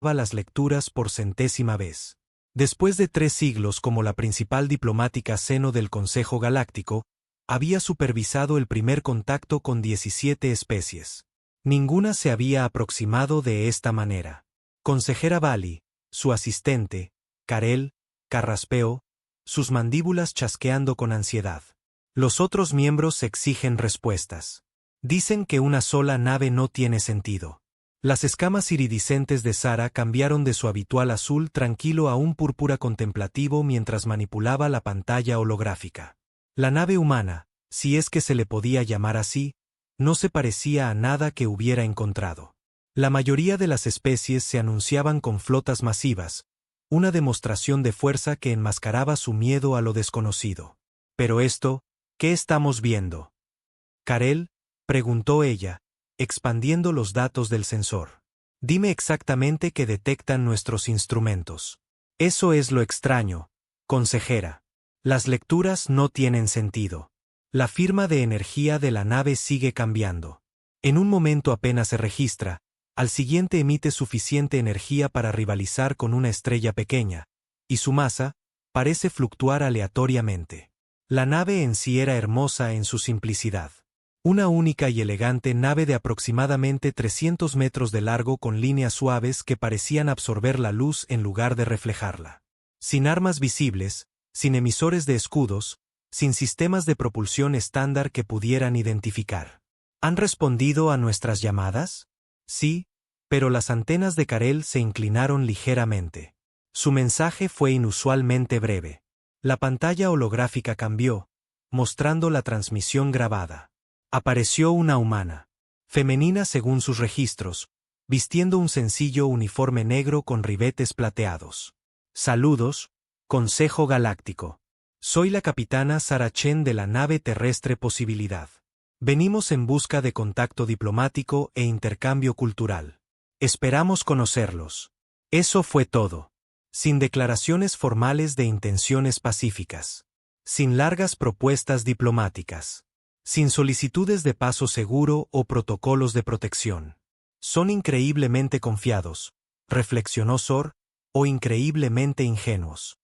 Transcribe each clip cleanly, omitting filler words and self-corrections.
las lecturas por centésima vez. Después de 3 siglos como la principal diplomática seno del Consejo Galáctico, había supervisado el primer contacto con 17 especies. Ninguna se había aproximado de esta manera. Consejera Vali, su asistente, Karel, carraspeó, sus mandíbulas chasqueando con ansiedad. Los otros miembros exigen respuestas. Dicen que una sola nave no tiene sentido. Las escamas iridiscentes de Sara cambiaron de su habitual azul tranquilo a un púrpura contemplativo mientras manipulaba la pantalla holográfica. La nave humana, si es que se le podía llamar así, no se parecía a nada que hubiera encontrado. La mayoría de las especies se anunciaban con flotas masivas, una demostración de fuerza que enmascaraba su miedo a lo desconocido. Pero esto, ¿qué estamos viendo? Karel, preguntó ella, expandiendo los datos del sensor. Dime exactamente qué detectan nuestros instrumentos. Eso es lo extraño, consejera. Las lecturas no tienen sentido. La firma de energía de la nave sigue cambiando. En un momento apenas se registra, al siguiente emite suficiente energía para rivalizar con una estrella pequeña, y su masa parece fluctuar aleatoriamente. La nave en sí era hermosa en su simplicidad. Una única y elegante nave de aproximadamente 300 metros de largo con líneas suaves que parecían absorber la luz en lugar de reflejarla. Sin armas visibles, sin emisores de escudos, sin sistemas de propulsión estándar que pudieran identificar. ¿Han respondido a nuestras llamadas? Sí, pero las antenas de Karel se inclinaron ligeramente. Su mensaje fue inusualmente breve. La pantalla holográfica cambió, mostrando la transmisión grabada. Apareció una humana, femenina según sus registros, vistiendo un sencillo uniforme negro con ribetes plateados. Saludos, Consejo Galáctico. Soy la capitana Sara Chen de la nave terrestre Posibilidad. Venimos en busca de contacto diplomático e intercambio cultural. Esperamos conocerlos. Eso fue todo. Sin declaraciones formales de intenciones pacíficas. Sin largas propuestas diplomáticas. Sin solicitudes de paso seguro o protocolos de protección. Son increíblemente confiados, reflexionó Sor, o increíblemente ingenuos.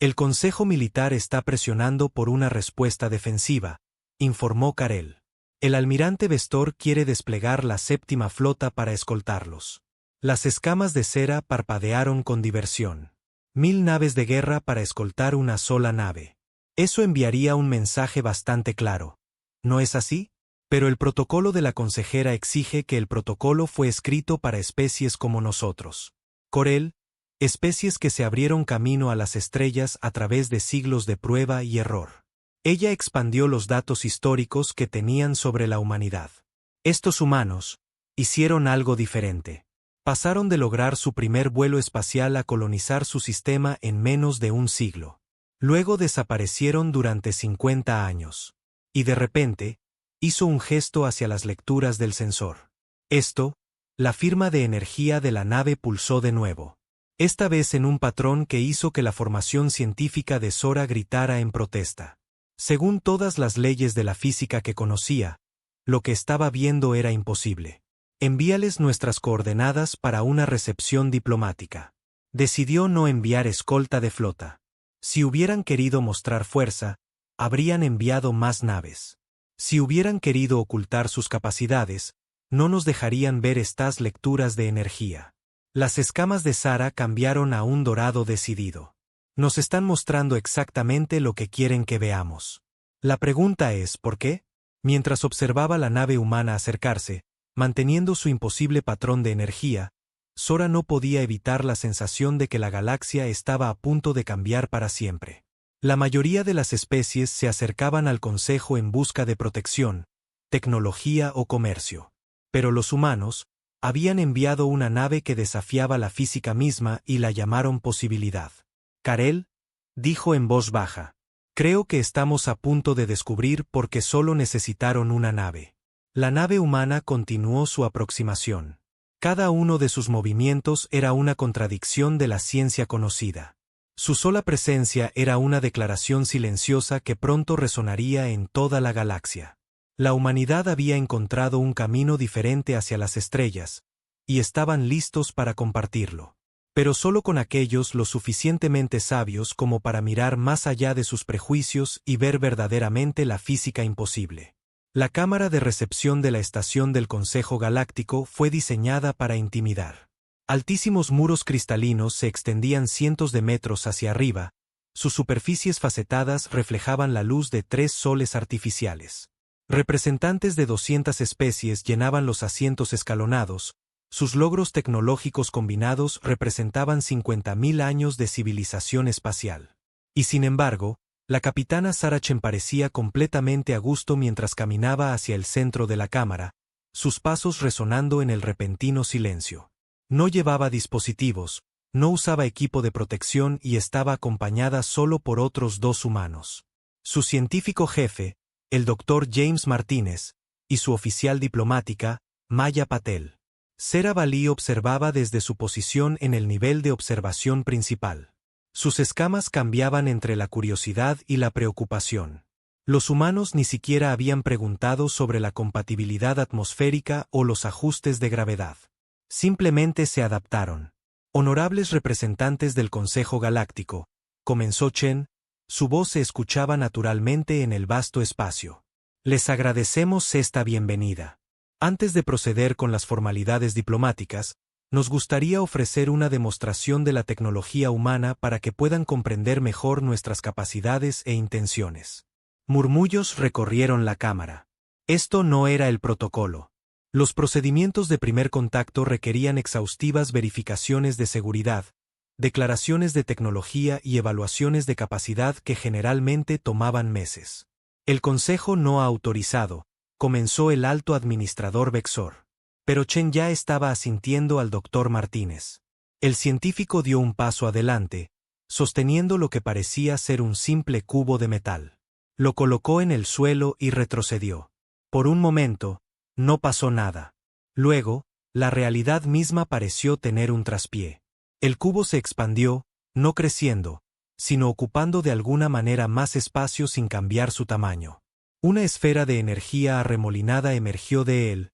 El Consejo Militar está presionando por una respuesta defensiva, informó Karel. El almirante Vestor quiere desplegar la 7ª flota para escoltarlos. Las escamas de cera parpadearon con diversión. 1000 naves de guerra para escoltar una sola nave. Eso enviaría un mensaje bastante claro. ¿No es así? Pero el protocolo de la consejera exige que el protocolo fue escrito para especies como nosotros. Corel, especies que se abrieron camino a las estrellas a través de siglos de prueba y error. Ella expandió los datos históricos que tenían sobre la humanidad. Estos humanos hicieron algo diferente. Pasaron de lograr su primer vuelo espacial a colonizar su sistema en menos de un siglo. Luego desaparecieron durante 50 años. Y de repente, hizo un gesto hacia las lecturas del sensor. Esto, la firma de energía de la nave pulsó de nuevo. Esta vez en un patrón que hizo que la formación científica de Sora gritara en protesta. Según todas las leyes de la física que conocía, lo que estaba viendo era imposible. Envíales nuestras coordenadas para una recepción diplomática. Decidió no enviar escolta de flota. Si hubieran querido mostrar fuerza, habrían enviado más naves. Si hubieran querido ocultar sus capacidades, no nos dejarían ver estas lecturas de energía. Las escamas de Sara cambiaron a un dorado decidido. Nos están mostrando exactamente lo que quieren que veamos. La pregunta es, ¿por qué? Mientras observaba la nave humana acercarse, manteniendo su imposible patrón de energía, Sora no podía evitar la sensación de que la galaxia estaba a punto de cambiar para siempre. La mayoría de las especies se acercaban al Consejo en busca de protección, tecnología o comercio. Pero los humanos habían enviado una nave que desafiaba la física misma y la llamaron Posibilidad. Karel, dijo en voz baja, creo que estamos a punto de descubrir por qué solo necesitaron una nave. La nave humana continuó su aproximación. Cada uno de sus movimientos era una contradicción de la ciencia conocida. Su sola presencia era una declaración silenciosa que pronto resonaría en toda la galaxia. La humanidad había encontrado un camino diferente hacia las estrellas, y estaban listos para compartirlo. Pero solo con aquellos lo suficientemente sabios como para mirar más allá de sus prejuicios y ver verdaderamente la física imposible. La cámara de recepción de la estación del Consejo Galáctico fue diseñada para intimidar. Altísimos muros cristalinos se extendían cientos de metros hacia arriba, sus superficies facetadas reflejaban la luz de 3 soles artificiales. Representantes de 200 especies llenaban los asientos escalonados, sus logros tecnológicos combinados representaban 50.000 años de civilización espacial. Y sin embargo, la capitana Sarachen parecía completamente a gusto mientras caminaba hacia el centro de la cámara, sus pasos resonando en el repentino silencio. No llevaba dispositivos, no usaba equipo de protección y estaba acompañada solo por otros 2 humanos. Su científico jefe, el Dr. James Martínez, y su oficial diplomática, Maya Patel. Sera Bali observaba desde su posición en el nivel de observación principal. Sus escamas cambiaban entre la curiosidad y la preocupación. Los humanos ni siquiera habían preguntado sobre la compatibilidad atmosférica o los ajustes de gravedad. Simplemente se adaptaron. Honorables representantes del Consejo Galáctico, comenzó Chen, su voz se escuchaba naturalmente en el vasto espacio. Les agradecemos esta bienvenida. Antes de proceder con las formalidades diplomáticas, nos gustaría ofrecer una demostración de la tecnología humana para que puedan comprender mejor nuestras capacidades e intenciones. Murmullos recorrieron la cámara. Esto no era el protocolo. Los procedimientos de primer contacto requerían exhaustivas verificaciones de seguridad, declaraciones de tecnología y evaluaciones de capacidad que generalmente tomaban meses. El Consejo no ha autorizado, comenzó el alto administrador Vexor. Pero Chen ya estaba asintiendo al Dr. Martínez. El científico dio un paso adelante, sosteniendo lo que parecía ser un simple cubo de metal. Lo colocó en el suelo y retrocedió. Por un momento, no pasó nada. Luego, la realidad misma pareció tener un traspié. El cubo se expandió, no creciendo, sino ocupando de alguna manera más espacio sin cambiar su tamaño. Una esfera de energía arremolinada emergió de él,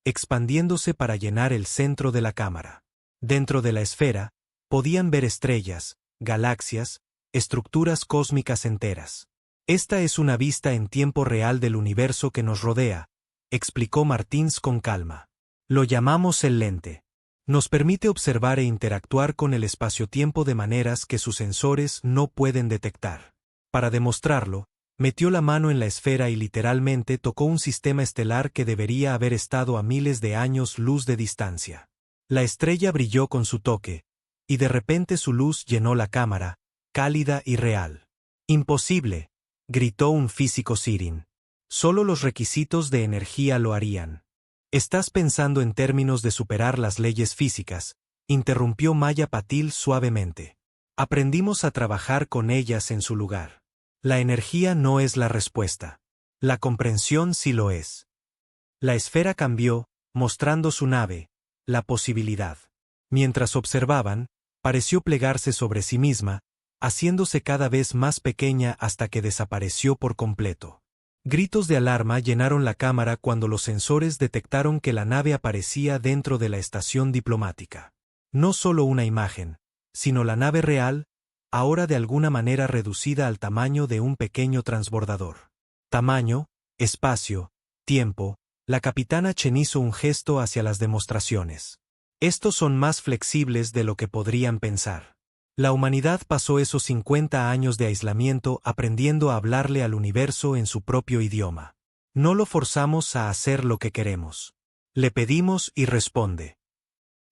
expandiéndose para llenar el centro de la cámara. Dentro de la esfera, podían ver estrellas, galaxias, estructuras cósmicas enteras. Esta es una vista en tiempo real del universo que nos rodea, explicó Martins con calma. Lo llamamos el lente. Nos permite observar e interactuar con el espacio-tiempo de maneras que sus sensores no pueden detectar. Para demostrarlo, metió la mano en la esfera y literalmente tocó un sistema estelar que debería haber estado a miles de años luz de distancia. La estrella brilló con su toque, y de repente su luz llenó la cámara, cálida y real. «Imposible», gritó un físico sirin. «Solo los requisitos de energía lo harían». «Estás pensando en términos de superar las leyes físicas», interrumpió Maya Patil suavemente. «Aprendimos a trabajar con ellas en su lugar. La energía no es la respuesta. La comprensión sí lo es». La esfera cambió, mostrando su nave, la posibilidad. Mientras observaban, pareció plegarse sobre sí misma, haciéndose cada vez más pequeña hasta que desapareció por completo. Gritos de alarma llenaron la cámara cuando los sensores detectaron que la nave aparecía dentro de la estación diplomática. No solo una imagen, sino la nave real, ahora de alguna manera reducida al tamaño de un pequeño transbordador. Tamaño, espacio, tiempo, la capitana Chen hizo un gesto hacia las demostraciones. Estos son más flexibles de lo que podrían pensar. La humanidad pasó esos 50 años de aislamiento aprendiendo a hablarle al universo en su propio idioma. No lo forzamos a hacer lo que queremos. Le pedimos y responde.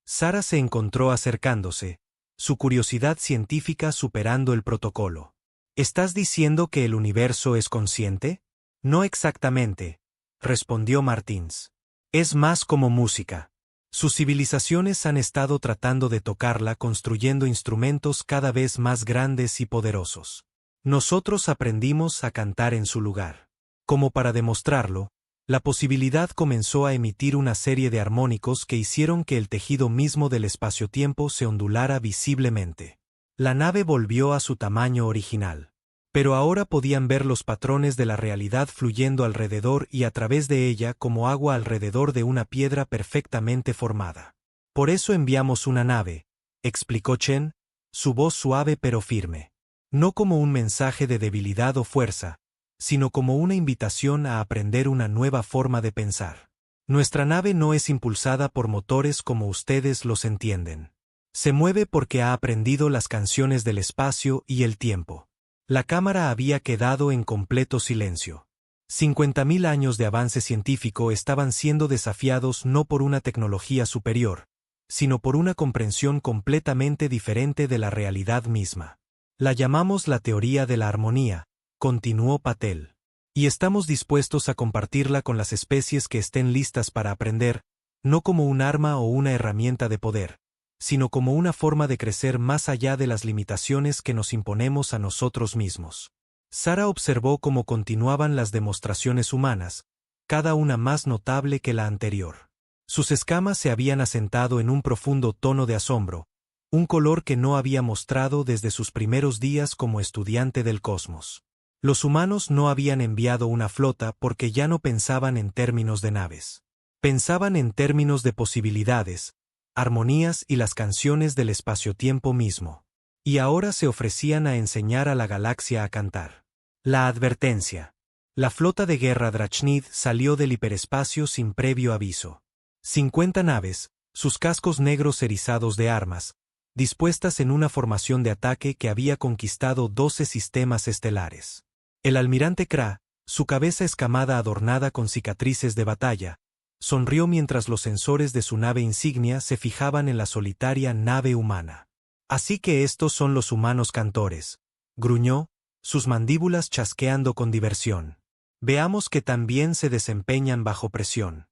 Sara se encontró acercándose, su curiosidad científica superando el protocolo. ¿Estás diciendo que el universo es consciente? No exactamente, respondió Martins. Es más como música. Sus civilizaciones han estado tratando de tocarla construyendo instrumentos cada vez más grandes y poderosos. Nosotros aprendimos a cantar en su lugar. Como para demostrarlo, la posibilidad comenzó a emitir una serie de armónicos que hicieron que el tejido mismo del espacio-tiempo se ondulara visiblemente. La nave volvió a su tamaño original. Pero ahora podían ver los patrones de la realidad fluyendo alrededor y a través de ella como agua alrededor de una piedra perfectamente formada. Por eso enviamos una nave, explicó Chen, su voz suave pero firme. No como un mensaje de debilidad o fuerza, sino como una invitación a aprender una nueva forma de pensar. Nuestra nave no es impulsada por motores como ustedes los entienden. Se mueve porque ha aprendido las canciones del espacio y el tiempo. La cámara había quedado en completo silencio. 50.000 años de avance científico estaban siendo desafiados no por una tecnología superior, sino por una comprensión completamente diferente de la realidad misma. La llamamos la teoría de la armonía, continuó Patel. Y estamos dispuestos a compartirla con las especies que estén listas para aprender, no como un arma o una herramienta de poder, sino como una forma de crecer más allá de las limitaciones que nos imponemos a nosotros mismos. Sara observó cómo continuaban las demostraciones humanas, cada una más notable que la anterior. Sus escamas se habían asentado en un profundo tono de asombro, un color que no había mostrado desde sus primeros días como estudiante del cosmos. Los humanos no habían enviado una flota porque ya no pensaban en términos de naves. Pensaban en términos de posibilidades, armonías y las canciones del espacio-tiempo mismo. Y ahora se ofrecían a enseñar a la galaxia a cantar. La advertencia. La flota de guerra Drachnid salió del hiperespacio sin previo aviso. 50 naves, sus cascos negros erizados de armas, dispuestas en una formación de ataque que había conquistado 12 sistemas estelares. El almirante Kra, su cabeza escamada adornada con cicatrices de batalla, sonrió mientras los sensores de su nave insignia se fijaban en la solitaria nave humana. Así que estos son los humanos cantores, gruñó, sus mandíbulas chasqueando con diversión. Veamos que también se desempeñan bajo presión.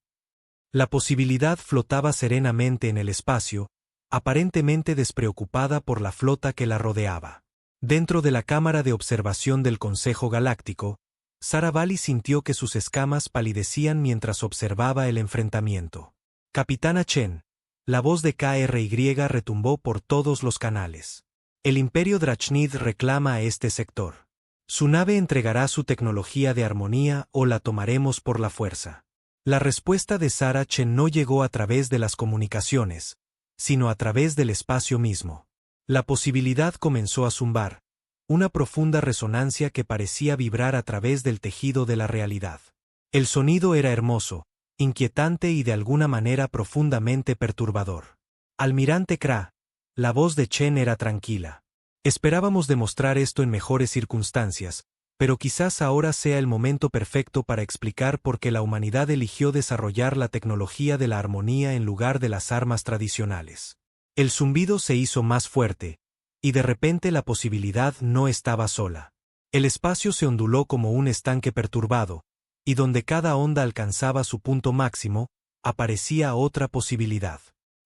La posibilidad flotaba serenamente en el espacio, aparentemente despreocupada por la flota que la rodeaba. Dentro de la cámara de observación del Consejo Galáctico, Sara Bali sintió que sus escamas palidecían mientras observaba el enfrentamiento. Capitana Chen, la voz de KRY retumbó por todos los canales. El Imperio Drachnid reclama a este sector. Su nave entregará su tecnología de armonía o la tomaremos por la fuerza. La respuesta de Sara Chen no llegó a través de las comunicaciones, sino a través del espacio mismo. La posibilidad comenzó a zumbar, una profunda resonancia que parecía vibrar a través del tejido de la realidad. El sonido era hermoso, inquietante y de alguna manera profundamente perturbador. Almirante Kra, la voz de Chen era tranquila. Esperábamos demostrar esto en mejores circunstancias, pero quizás ahora sea el momento perfecto para explicar por qué la humanidad eligió desarrollar la tecnología de la armonía en lugar de las armas tradicionales. El zumbido se hizo más fuerte, y de repente la posibilidad no estaba sola. El espacio se onduló como un estanque perturbado, y donde cada onda alcanzaba su punto máximo, aparecía otra posibilidad.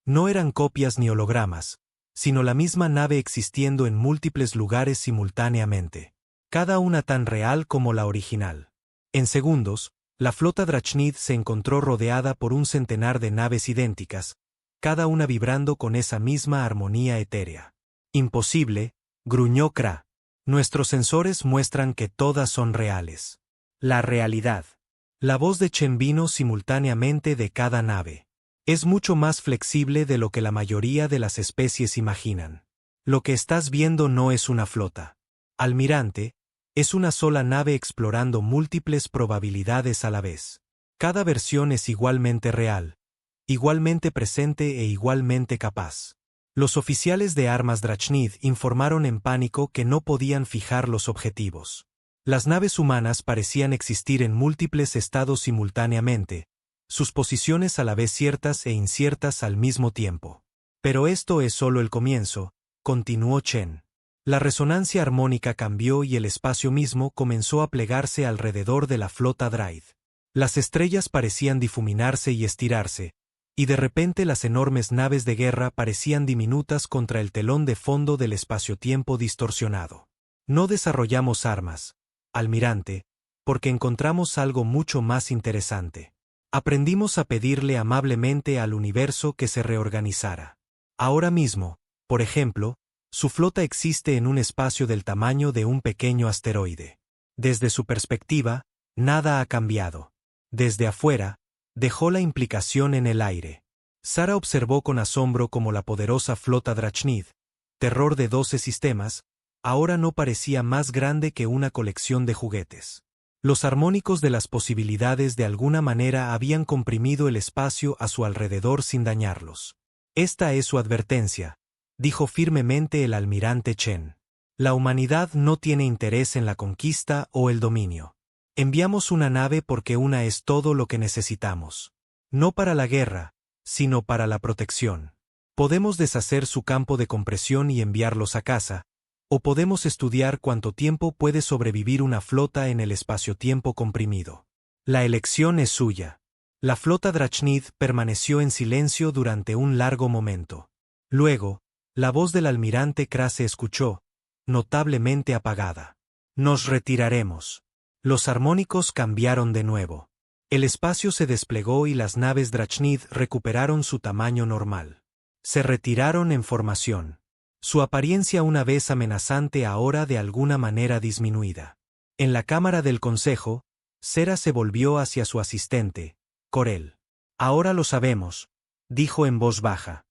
No eran copias ni hologramas, sino la misma nave existiendo en múltiples lugares simultáneamente, cada una tan real como la original. En segundos, la flota Drachnid se encontró rodeada por un centenar de naves idénticas, cada una vibrando con esa misma armonía etérea. Imposible, gruñó Kra. Nuestros sensores muestran que todas son reales. La realidad. La voz de Chen vino simultáneamente de cada nave. Es mucho más flexible de lo que la mayoría de las especies imaginan. Lo que estás viendo no es una flota. Almirante, es una sola nave explorando múltiples probabilidades a la vez. Cada versión es igualmente real, igualmente presente e igualmente capaz. Los oficiales de armas Drachnid informaron en pánico que no podían fijar los objetivos. Las naves humanas parecían existir en múltiples estados simultáneamente, sus posiciones a la vez ciertas e inciertas al mismo tiempo. Pero esto es solo el comienzo, continuó Chen. La resonancia armónica cambió y el espacio mismo comenzó a plegarse alrededor de la flota Draid. Las estrellas parecían difuminarse y estirarse, y de repente las enormes naves de guerra parecían diminutas contra el telón de fondo del espacio-tiempo distorsionado. No desarrollamos armas, almirante, porque encontramos algo mucho más interesante. Aprendimos a pedirle amablemente al universo que se reorganizara. Ahora mismo, por ejemplo, su flota existe en un espacio del tamaño de un pequeño asteroide. Desde su perspectiva, nada ha cambiado. Desde afuera, dejó la implicación en el aire. Sara observó con asombro cómo la poderosa flota Drachnid, terror de 12 sistemas, ahora no parecía más grande que una colección de juguetes. Los armónicos de las posibilidades de alguna manera habían comprimido el espacio a su alrededor sin dañarlos. Esta es su advertencia, dijo firmemente el almirante Chen. La humanidad no tiene interés en la conquista o el dominio. Enviamos una nave porque una es todo lo que necesitamos. No para la guerra, sino para la protección. Podemos deshacer su campo de compresión y enviarlos a casa, o podemos estudiar cuánto tiempo puede sobrevivir una flota en el espacio-tiempo comprimido. La elección es suya. La flota Drachnid permaneció en silencio durante un largo momento. Luego, la voz del almirante Kra se escuchó, notablemente apagada. Nos retiraremos. Los armónicos cambiaron de nuevo. El espacio se desplegó y las naves Drachnid recuperaron su tamaño normal. Se retiraron en formación. Su apariencia una vez amenazante ahora de alguna manera disminuida. En la cámara del consejo, Sera se volvió hacia su asistente, Corel. Ahora lo sabemos, dijo en voz baja.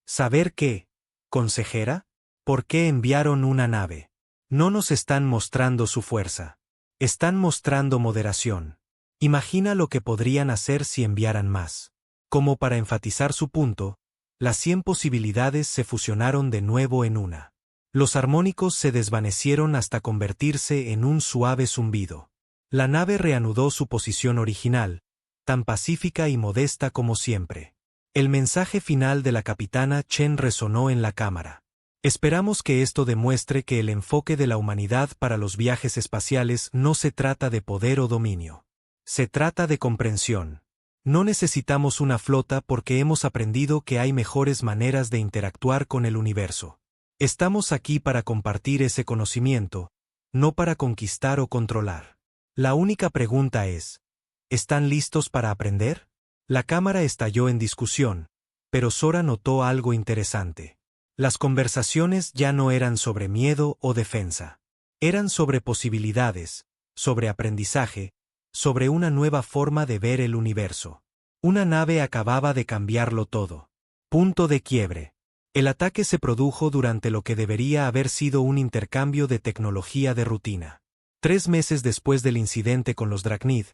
¿Saber qué, consejera? ¿Por qué enviaron una nave? No nos están mostrando su fuerza. Están mostrando moderación. Imagina lo que podrían hacer si enviaran más. Como para enfatizar su punto, las 100 posibilidades se fusionaron de nuevo en una. Los armónicos se desvanecieron hasta convertirse en un suave zumbido. La nave reanudó su posición original, tan pacífica y modesta como siempre. El mensaje final de la capitana Chen resonó en la cámara. Esperamos que esto demuestre que el enfoque de la humanidad para los viajes espaciales no se trata de poder o dominio. Se trata de comprensión. No necesitamos una flota porque hemos aprendido que hay mejores maneras de interactuar con el universo. Estamos aquí para compartir ese conocimiento, no para conquistar o controlar. La única pregunta es, ¿están listos para aprender? La cámara estalló en discusión, pero Sora notó algo interesante. Las conversaciones ya no eran sobre miedo o defensa. Eran sobre posibilidades, sobre aprendizaje, sobre una nueva forma de ver el universo. Una nave acababa de cambiarlo todo. Punto de quiebre. El ataque se produjo durante lo que debería haber sido un intercambio de tecnología de rutina. 3 meses después del incidente con los Drachnid,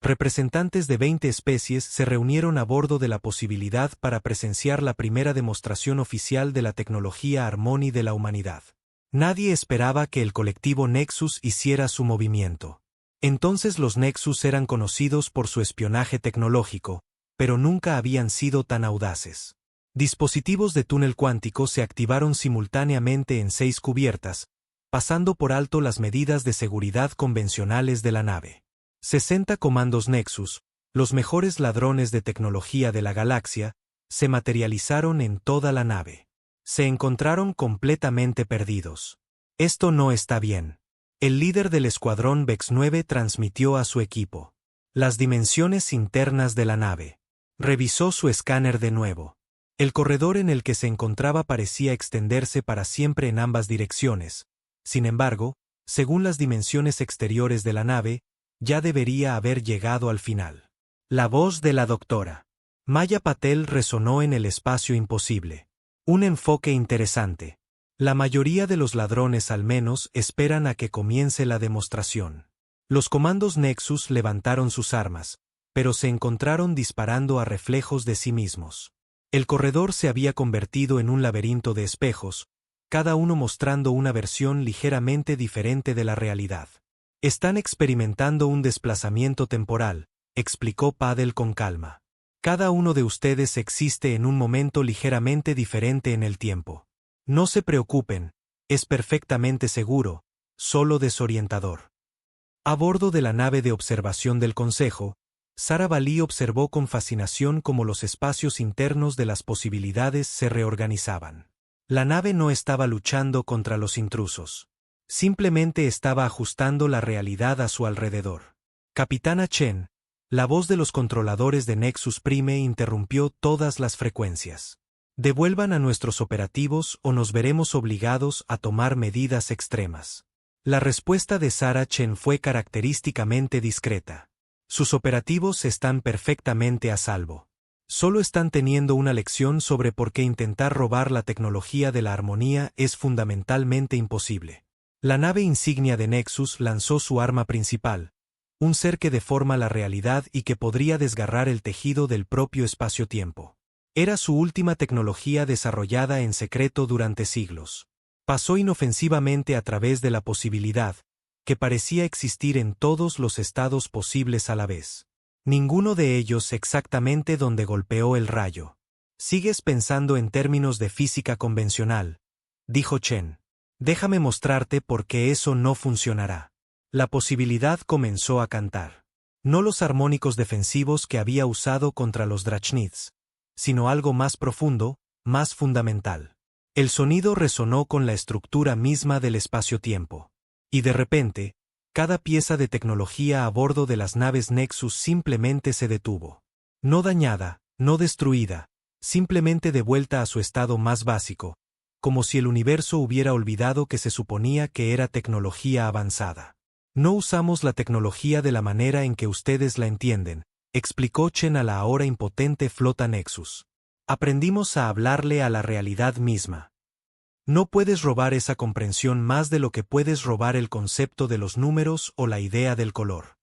representantes de 20 especies se reunieron a bordo de la posibilidad para presenciar la primera demostración oficial de la tecnología Harmony de la humanidad. Nadie esperaba que el colectivo Nexus hiciera su movimiento. Entonces los Nexus eran conocidos por su espionaje tecnológico, pero nunca habían sido tan audaces. Dispositivos de túnel cuántico se activaron simultáneamente en 6 cubiertas, pasando por alto las medidas de seguridad convencionales de la nave. 60 comandos Nexus, los mejores ladrones de tecnología de la galaxia, se materializaron en toda la nave. Se encontraron completamente perdidos. Esto no está bien. El líder del escuadrón Vex 9 transmitió a su equipo las dimensiones internas de la nave. Revisó su escáner de nuevo. El corredor en el que se encontraba parecía extenderse para siempre en ambas direcciones. Sin embargo, según las dimensiones exteriores de la nave, ya debería haber llegado al final. La voz de la doctora Maya Patel resonó en el espacio imposible. Un enfoque interesante. La mayoría de los ladrones al menos esperan a que comience la demostración. Los comandos Nexus levantaron sus armas, pero se encontraron disparando a reflejos de sí mismos. El corredor se había convertido en un laberinto de espejos, cada uno mostrando una versión ligeramente diferente de la realidad. Están experimentando un desplazamiento temporal, explicó Paddle con calma. Cada uno de ustedes existe en un momento ligeramente diferente en el tiempo. No se preocupen, es perfectamente seguro, solo desorientador. A bordo de la nave de observación del Consejo, Sara Bali observó con fascinación cómo los espacios internos de las posibilidades se reorganizaban. La nave no estaba luchando contra los intrusos. Simplemente estaba ajustando la realidad a su alrededor. Capitana Chen, la voz de los controladores de Nexus Prime interrumpió todas las frecuencias. Devuelvan a nuestros operativos o nos veremos obligados a tomar medidas extremas. La respuesta de Sara Chen fue característicamente discreta. Sus operativos están perfectamente a salvo. Solo están teniendo una lección sobre por qué intentar robar la tecnología de la armonía es fundamentalmente imposible. La nave insignia de Nexus lanzó su arma principal, un ser que deforma la realidad y que podría desgarrar el tejido del propio espacio-tiempo. Era su última tecnología desarrollada en secreto durante siglos. Pasó inofensivamente a través de la posibilidad, que parecía existir en todos los estados posibles a la vez. Ninguno de ellos exactamente donde golpeó el rayo. «Sigues pensando en términos de física convencional», dijo Chen. «Déjame mostrarte por qué eso no funcionará». La posibilidad comenzó a cantar. No los armónicos defensivos que había usado contra los Drachniths, sino algo más profundo, más fundamental. El sonido resonó con la estructura misma del espacio-tiempo. Y de repente, cada pieza de tecnología a bordo de las naves Nexus simplemente se detuvo. No dañada, no destruida, simplemente de vuelta a su estado más básico, como si el universo hubiera olvidado que se suponía que era tecnología avanzada. «No usamos la tecnología de la manera en que ustedes la entienden», explicó Chen a la ahora impotente flota Nexus. «Aprendimos a hablarle a la realidad misma. No puedes robar esa comprensión más de lo que puedes robar el concepto de los números o la idea del color».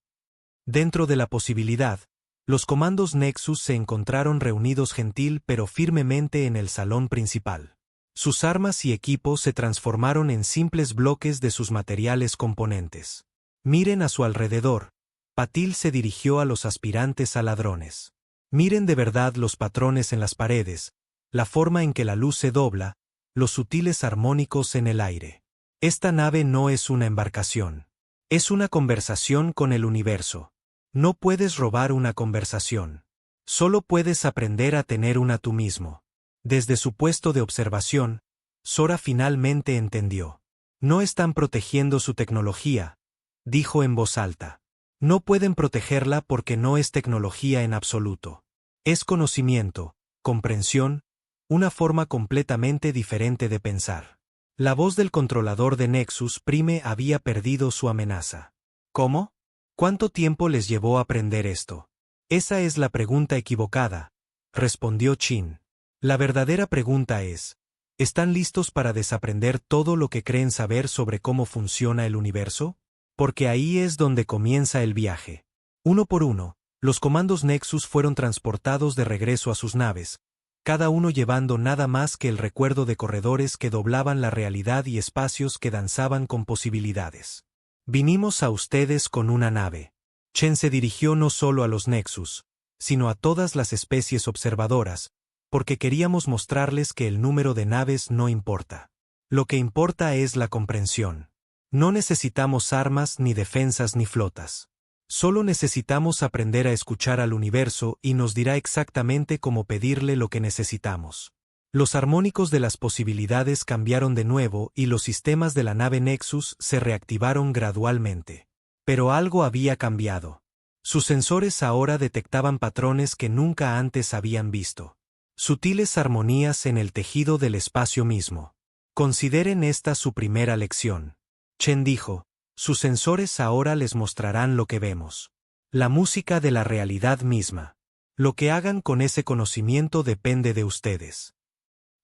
Dentro de la posibilidad, los comandos Nexus se encontraron reunidos gentil pero firmemente en el salón principal. Sus armas y equipos se transformaron en simples bloques de sus materiales componentes. «Miren a su alrededor», Patil se dirigió a los aspirantes a ladrones. «Miren de verdad los patrones en las paredes, la forma en que la luz se dobla, los sutiles armónicos en el aire. Esta nave no es una embarcación. Es una conversación con el universo. No puedes robar una conversación. Solo puedes aprender a tener una tú mismo». Desde su puesto de observación, Sora finalmente entendió. «No están protegiendo su tecnología», dijo en voz alta. «No pueden protegerla porque no es tecnología en absoluto. Es conocimiento, comprensión, una forma completamente diferente de pensar». La voz del controlador de Nexus Prime había perdido su amenaza. «¿Cómo? ¿Cuánto tiempo les llevó a aprender esto?» «Esa es la pregunta equivocada», respondió Chin. «La verdadera pregunta es, ¿están listos para desaprender todo lo que creen saber sobre cómo funciona el universo? Porque ahí es donde comienza el viaje». Uno por uno, los comandos Nexus fueron transportados de regreso a sus naves, cada uno llevando nada más que el recuerdo de corredores que doblaban la realidad y espacios que danzaban con posibilidades. «Vinimos a ustedes con una nave». Chen se dirigió no solo a los Nexus, sino a todas las especies observadoras, porque queríamos mostrarles que el número de naves no importa. Lo que importa es la comprensión. No necesitamos armas ni defensas ni flotas. Solo necesitamos aprender a escuchar al universo y nos dirá exactamente cómo pedirle lo que necesitamos. Los armónicos de las posibilidades cambiaron de nuevo y los sistemas de la nave Nexus se reactivaron gradualmente. Pero algo había cambiado. Sus sensores ahora detectaban patrones que nunca antes habían visto. Sutiles armonías en el tejido del espacio mismo. Consideren esta su primera lección. Chen dijo, «Sus sensores ahora les mostrarán lo que vemos. La música de la realidad misma. Lo que hagan con ese conocimiento depende de ustedes».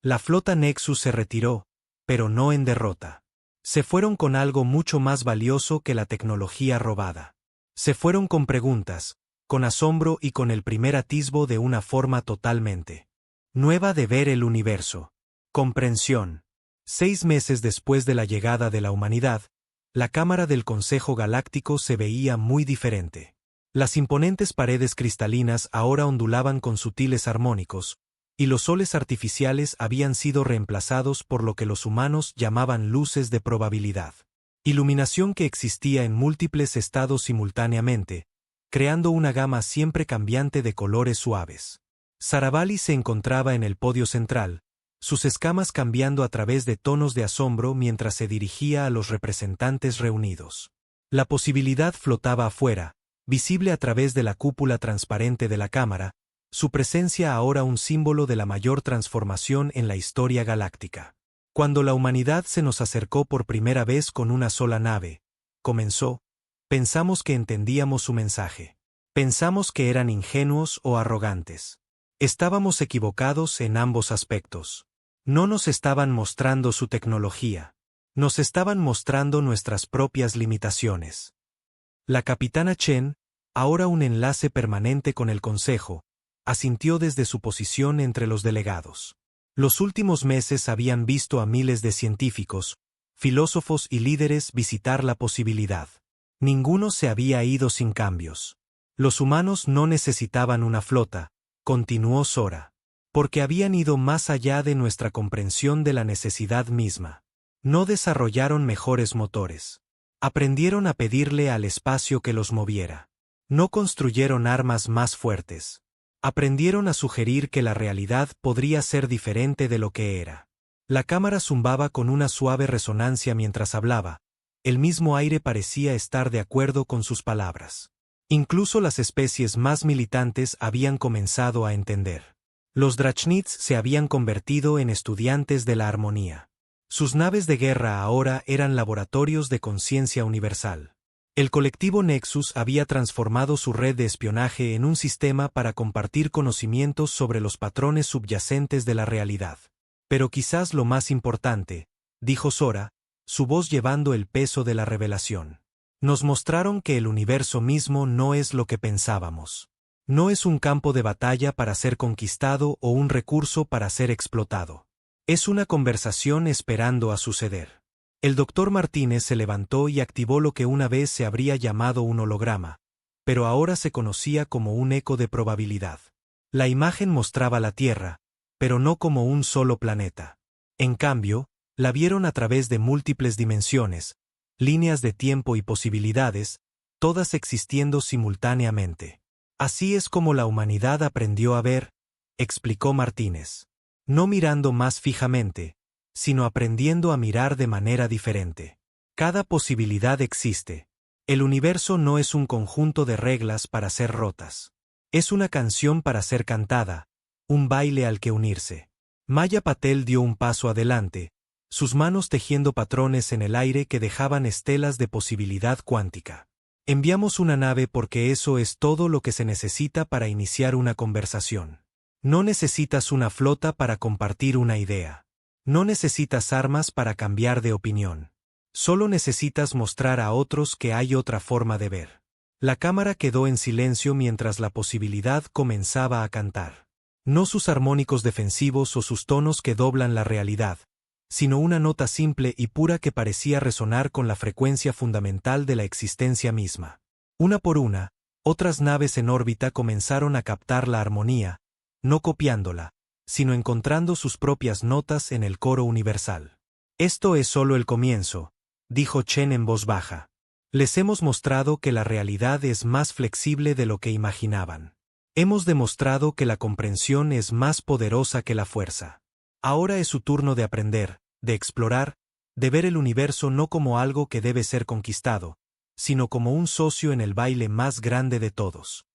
La flota Nexus se retiró, pero no en derrota. Se fueron con algo mucho más valioso que la tecnología robada. Se fueron con preguntas, con asombro y con el primer atisbo de una forma totalmente nueva de ver el universo. Comprensión. 6 meses después de la llegada de la humanidad, la cámara del Consejo Galáctico se veía muy diferente. Las imponentes paredes cristalinas ahora ondulaban con sutiles armónicos, y los soles artificiales habían sido reemplazados por lo que los humanos llamaban luces de probabilidad. Iluminación que existía en múltiples estados simultáneamente, creando una gama siempre cambiante de colores suaves. Sarabali se encontraba en el podio central, sus escamas cambiando a través de tonos de asombro mientras se dirigía a los representantes reunidos. La posibilidad flotaba afuera, visible a través de la cúpula transparente de la cámara, su presencia ahora un símbolo de la mayor transformación en la historia galáctica. Cuando la humanidad se nos acercó por primera vez con una sola nave, comenzó, pensamos que entendíamos su mensaje. Pensamos que eran ingenuos o arrogantes. Estábamos equivocados en ambos aspectos. No nos estaban mostrando su tecnología. Nos estaban mostrando nuestras propias limitaciones. La capitana Chen, ahora un enlace permanente con el Consejo, asintió desde su posición entre los delegados. Los últimos meses habían visto a miles de científicos, filósofos y líderes visitar la posibilidad. Ninguno se había ido sin cambios. Los humanos no necesitaban una flota, continuó Sora, porque habían ido más allá de nuestra comprensión de la necesidad misma. No desarrollaron mejores motores. Aprendieron a pedirle al espacio que los moviera. No construyeron armas más fuertes. Aprendieron a sugerir que la realidad podría ser diferente de lo que era. La cámara zumbaba con una suave resonancia mientras hablaba. El mismo aire parecía estar de acuerdo con sus palabras. Incluso las especies más militantes habían comenzado a entender. Los Drachnits se habían convertido en estudiantes de la armonía. Sus naves de guerra ahora eran laboratorios de conciencia universal. El colectivo Nexus había transformado su red de espionaje en un sistema para compartir conocimientos sobre los patrones subyacentes de la realidad. Pero quizás lo más importante, dijo Sora, su voz llevando el peso de la revelación. Nos mostraron que el universo mismo no es lo que pensábamos. No es un campo de batalla para ser conquistado o un recurso para ser explotado. Es una conversación esperando a suceder. El doctor Martínez se levantó y activó lo que una vez se habría llamado un holograma, pero ahora se conocía como un eco de probabilidad. La imagen mostraba la Tierra, pero no como un solo planeta. En cambio, la vieron a través de múltiples dimensiones, líneas de tiempo y posibilidades, todas existiendo simultáneamente. Así es como la humanidad aprendió a ver, explicó Martínez. No mirando más fijamente, sino aprendiendo a mirar de manera diferente. Cada posibilidad existe. El universo no es un conjunto de reglas para ser rotas. Es una canción para ser cantada, un baile al que unirse. Maya Patel dio un paso adelante, sus manos tejiendo patrones en el aire que dejaban estelas de posibilidad cuántica. Enviamos una nave porque eso es todo lo que se necesita para iniciar una conversación. No necesitas una flota para compartir una idea. No necesitas armas para cambiar de opinión. Solo necesitas mostrar a otros que hay otra forma de ver. La cámara quedó en silencio mientras la posibilidad comenzaba a cantar. No sus armónicos defensivos o sus tonos que doblan la realidad, sino una nota simple y pura que parecía resonar con la frecuencia fundamental de la existencia misma. Una por una, otras naves en órbita comenzaron a captar la armonía, no copiándola, sino encontrando sus propias notas en el coro universal. Esto es solo el comienzo, dijo Chen en voz baja. Les hemos mostrado que la realidad es más flexible de lo que imaginaban. Hemos demostrado que la comprensión es más poderosa que la fuerza. Ahora es su turno de aprender, de explorar, de ver el universo no como algo que debe ser conquistado, sino como un socio en el baile más grande de todos.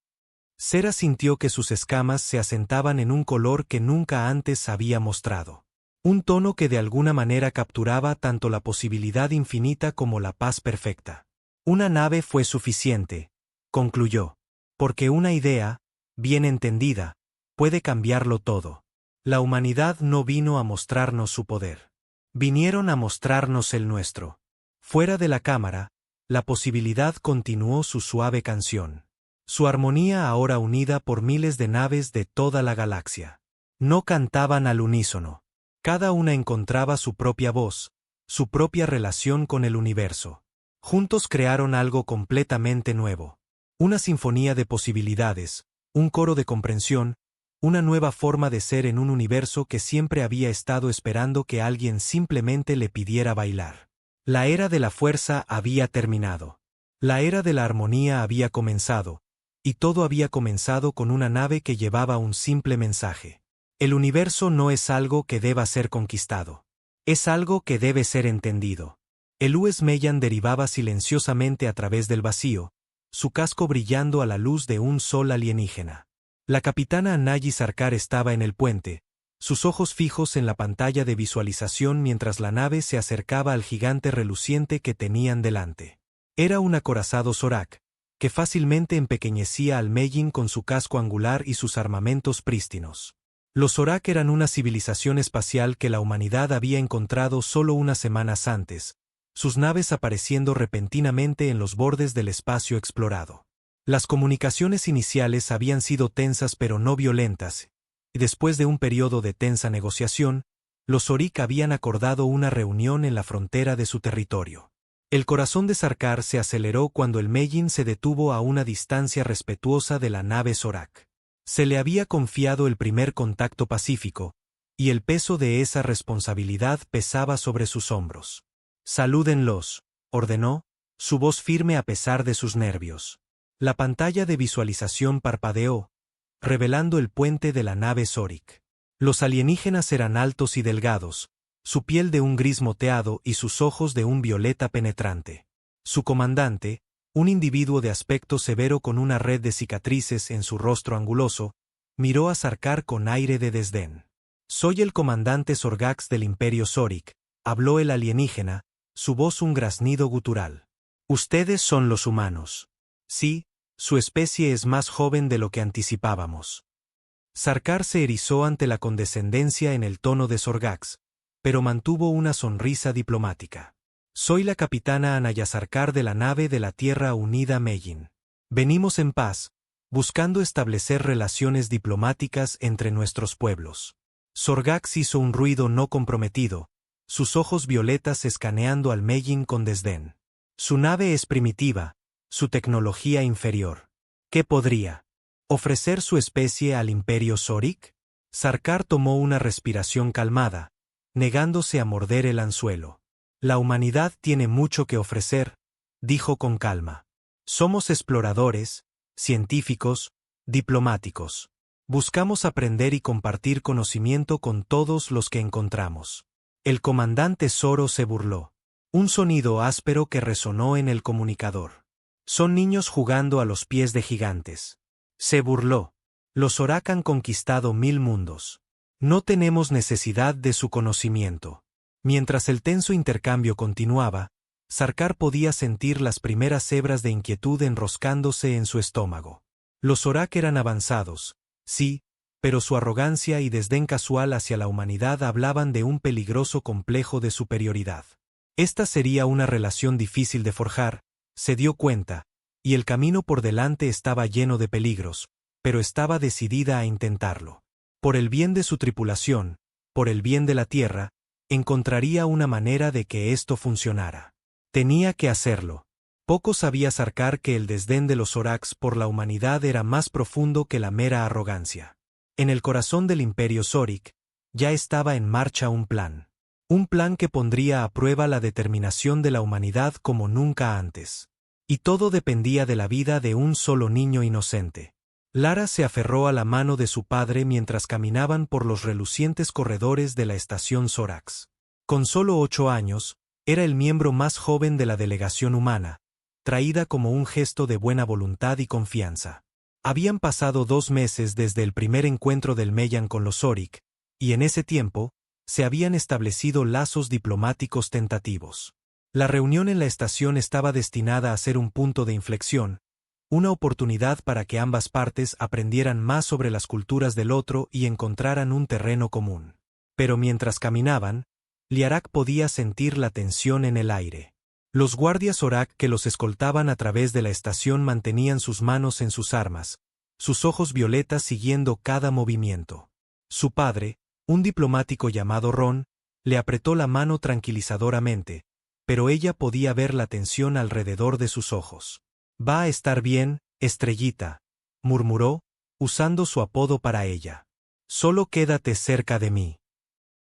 Sera sintió que sus escamas se asentaban en un color que nunca antes había mostrado. Un tono que de alguna manera capturaba tanto la posibilidad infinita como la paz perfecta. Una nave fue suficiente, concluyó, porque una idea, bien entendida, puede cambiarlo todo. La humanidad no vino a mostrarnos su poder. Vinieron a mostrarnos el nuestro. Fuera de la cámara, la posibilidad continuó su suave canción. Su armonía ahora unida por miles de naves de toda la galaxia. No cantaban al unísono. Cada una encontraba su propia voz, su propia relación con el universo. Juntos crearon algo completamente nuevo. Una sinfonía de posibilidades, un coro de comprensión, una nueva forma de ser en un universo que siempre había estado esperando que alguien simplemente le pidiera bailar. La era de la fuerza había terminado. La era de la armonía había comenzado. Y todo había comenzado con una nave que llevaba un simple mensaje. El universo no es algo que deba ser conquistado. Es algo que debe ser entendido. El US Mellan derivaba silenciosamente a través del vacío, su casco brillando a la luz de un sol alienígena. La capitana Anayi Sarkar estaba en el puente, sus ojos fijos en la pantalla de visualización mientras la nave se acercaba al gigante reluciente que tenían delante. Era un acorazado Zorak, que fácilmente empequeñecía al Meillin con su casco angular y sus armamentos prístinos. Los Zorak eran una civilización espacial que la humanidad había encontrado solo unas semanas antes, sus naves apareciendo repentinamente en los bordes del espacio explorado. Las comunicaciones iniciales habían sido tensas pero no violentas, y después de un periodo de tensa negociación, los Zorik habían acordado una reunión en la frontera de su territorio. El corazón de Sarkar se aceleró cuando el Meillin se detuvo a una distancia respetuosa de la nave Zorak. Se le había confiado el primer contacto pacífico, y el peso de esa responsabilidad pesaba sobre sus hombros. «Salúdenlos», ordenó, su voz firme a pesar de sus nervios. La pantalla de visualización parpadeó, revelando el puente de la nave Zorik. Los alienígenas eran altos y delgados, su piel de un gris moteado y sus ojos de un violeta penetrante. Su comandante, un individuo de aspecto severo con una red de cicatrices en su rostro anguloso, miró a Sarkar con aire de desdén. «Soy el comandante Sorgax del Imperio Zorik», habló el alienígena, su voz un graznido gutural. «Ustedes son los humanos». «Sí, su especie es más joven de lo que anticipábamos». Sarkar se erizó ante la condescendencia en el tono de Sorgax, pero mantuvo una sonrisa diplomática. «Soy la capitana Anaya Sarkar de la nave de la Tierra Unida Meillin. Venimos en paz, buscando establecer relaciones diplomáticas entre nuestros pueblos». Sorgax hizo un ruido no comprometido, sus ojos violetas escaneando al Meillin con desdén. «Su nave es primitiva, su tecnología inferior. ¿Qué podría ofrecer su especie al Imperio Zorik?» Sarkar tomó una respiración calmada, negándose a morder el anzuelo. «La humanidad tiene mucho que ofrecer», dijo con calma. «Somos exploradores, científicos, diplomáticos. Buscamos aprender y compartir conocimiento con todos los que encontramos». El comandante Zoro se burló. Un sonido áspero que resonó en el comunicador. «Son niños jugando a los pies de gigantes». Se burló. «Los Zorak han conquistado 1000 mundos. No tenemos necesidad de su conocimiento». Mientras el tenso intercambio continuaba, Sarkar podía sentir las primeras hebras de inquietud enroscándose en su estómago. Los Zorak eran avanzados, sí, pero su arrogancia y desdén casual hacia la humanidad hablaban de un peligroso complejo de superioridad. Esta sería una relación difícil de forjar, se dio cuenta, y el camino por delante estaba lleno de peligros, pero estaba decidida a intentarlo. Por el bien de su tripulación, por el bien de la Tierra, encontraría una manera de que esto funcionara. Tenía que hacerlo. Poco sabía Sarkar que el desdén de los Zoraks por la humanidad era más profundo que la mera arrogancia. En el corazón del Imperio Zorik, ya estaba en marcha un plan. Un plan que pondría a prueba la determinación de la humanidad como nunca antes. Y todo dependía de la vida de un solo niño inocente. Lara se aferró a la mano de su padre mientras caminaban por los relucientes corredores de la estación Zorax. Con solo 8 años, era el miembro más joven de la delegación humana, traída como un gesto de buena voluntad y confianza. Habían pasado 2 meses desde el primer encuentro del Meillan con los Zorik, y en ese tiempo, se habían establecido lazos diplomáticos tentativos. La reunión en la estación estaba destinada a ser un punto de inflexión, una oportunidad para que ambas partes aprendieran más sobre las culturas del otro y encontraran un terreno común. Pero mientras caminaban, Liarak podía sentir la tensión en el aire. Los guardias Zorak que los escoltaban a través de la estación mantenían sus manos en sus armas, sus ojos violetas siguiendo cada movimiento. Su padre, un diplomático llamado Ron, le apretó la mano tranquilizadoramente, pero ella podía ver la tensión alrededor de sus ojos. «Va a estar bien, estrellita», murmuró, usando su apodo para ella. «Solo quédate cerca de mí».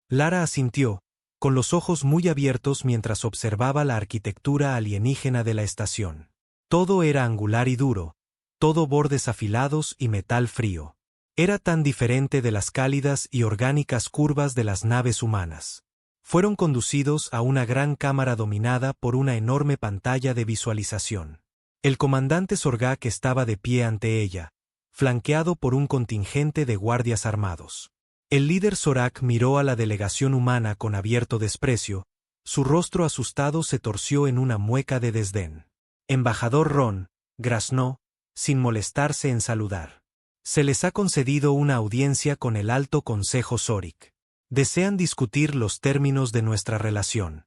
Lara asintió, con los ojos muy abiertos mientras observaba la arquitectura alienígena de la estación. Todo era angular y duro, todo bordes afilados y metal frío. Era tan diferente de las cálidas y orgánicas curvas de las naves humanas. Fueron conducidos a una gran cámara dominada por una enorme pantalla de visualización. El comandante Sorgak estaba de pie ante ella, flanqueado por un contingente de guardias armados. El líder Zorak miró a la delegación humana con abierto desprecio, su rostro asustado se torció en una mueca de desdén. «Embajador Ron», graznó, sin molestarse en saludar. Se les ha concedido una audiencia con el Alto Consejo Zorik. Desean discutir los términos de nuestra relación.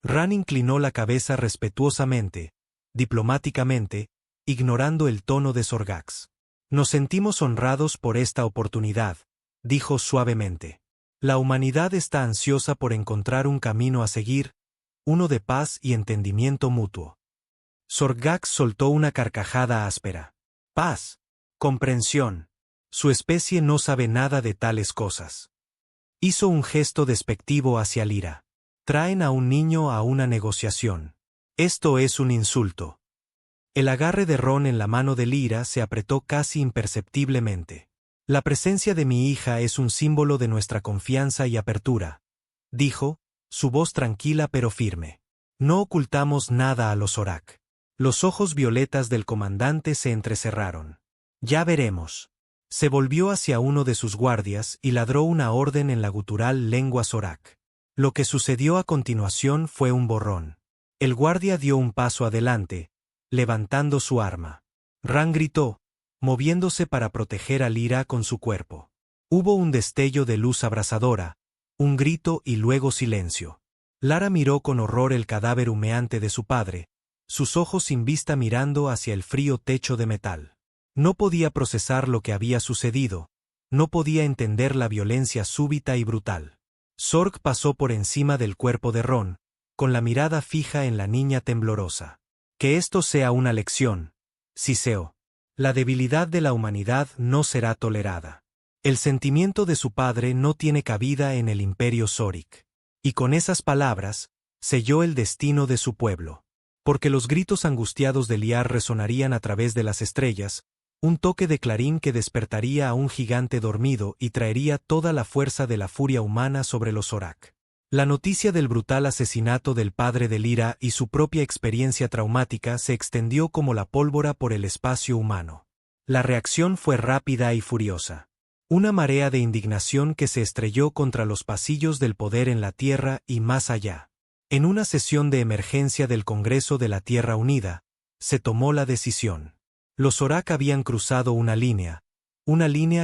Ran inclinó la cabeza respetuosamente, diplomáticamente, ignorando el tono de Sorgax. Nos sentimos honrados por esta oportunidad, dijo suavemente. La humanidad está ansiosa por encontrar un camino a seguir, uno de paz y entendimiento mutuo. Sorgax soltó una carcajada áspera. Paz. Comprensión. Su especie no sabe nada de tales cosas. Hizo un gesto despectivo hacia Lyra. Traen a un niño a una negociación. Esto es un insulto. El agarre de Ron en la mano de Lyra se apretó casi imperceptiblemente. La presencia de mi hija es un símbolo de nuestra confianza y apertura, dijo, su voz tranquila pero firme. No ocultamos nada a los Zorak. Los ojos violetas del comandante se entrecerraron. Ya veremos. Se volvió hacia uno de sus guardias y ladró una orden en la gutural lengua Zorak. Lo que sucedió a continuación fue un borrón. El guardia dio un paso adelante, levantando su arma. Ran gritó, moviéndose para proteger a Lyra con su cuerpo. Hubo un destello de luz abrasadora, un grito y luego silencio. Lara miró con horror el cadáver humeante de su padre, sus ojos sin vista mirando hacia el frío techo de metal. No podía procesar lo que había sucedido, no podía entender la violencia súbita y brutal. Zorg pasó por encima del cuerpo de Ron, con la mirada fija en la niña temblorosa. Que esto sea una lección, siseó. La debilidad de la humanidad no será tolerada. El sentimiento de su padre no tiene cabida en el imperio Zorik. Y con esas palabras, selló el destino de su pueblo. Porque los gritos angustiados de Liar resonarían a través de las estrellas, un toque de clarín que despertaría a un gigante dormido y traería toda la fuerza de la furia humana sobre los Zorak. La noticia del brutal asesinato del padre de Lyra y su propia experiencia traumática se extendió como la pólvora por el espacio humano. La reacción fue rápida y furiosa. Una marea de indignación que se estrelló contra los pasillos del poder en la Tierra y más allá. En una sesión de emergencia del Congreso de la Tierra Unida, se tomó la decisión. Los Zorak habían cruzado una línea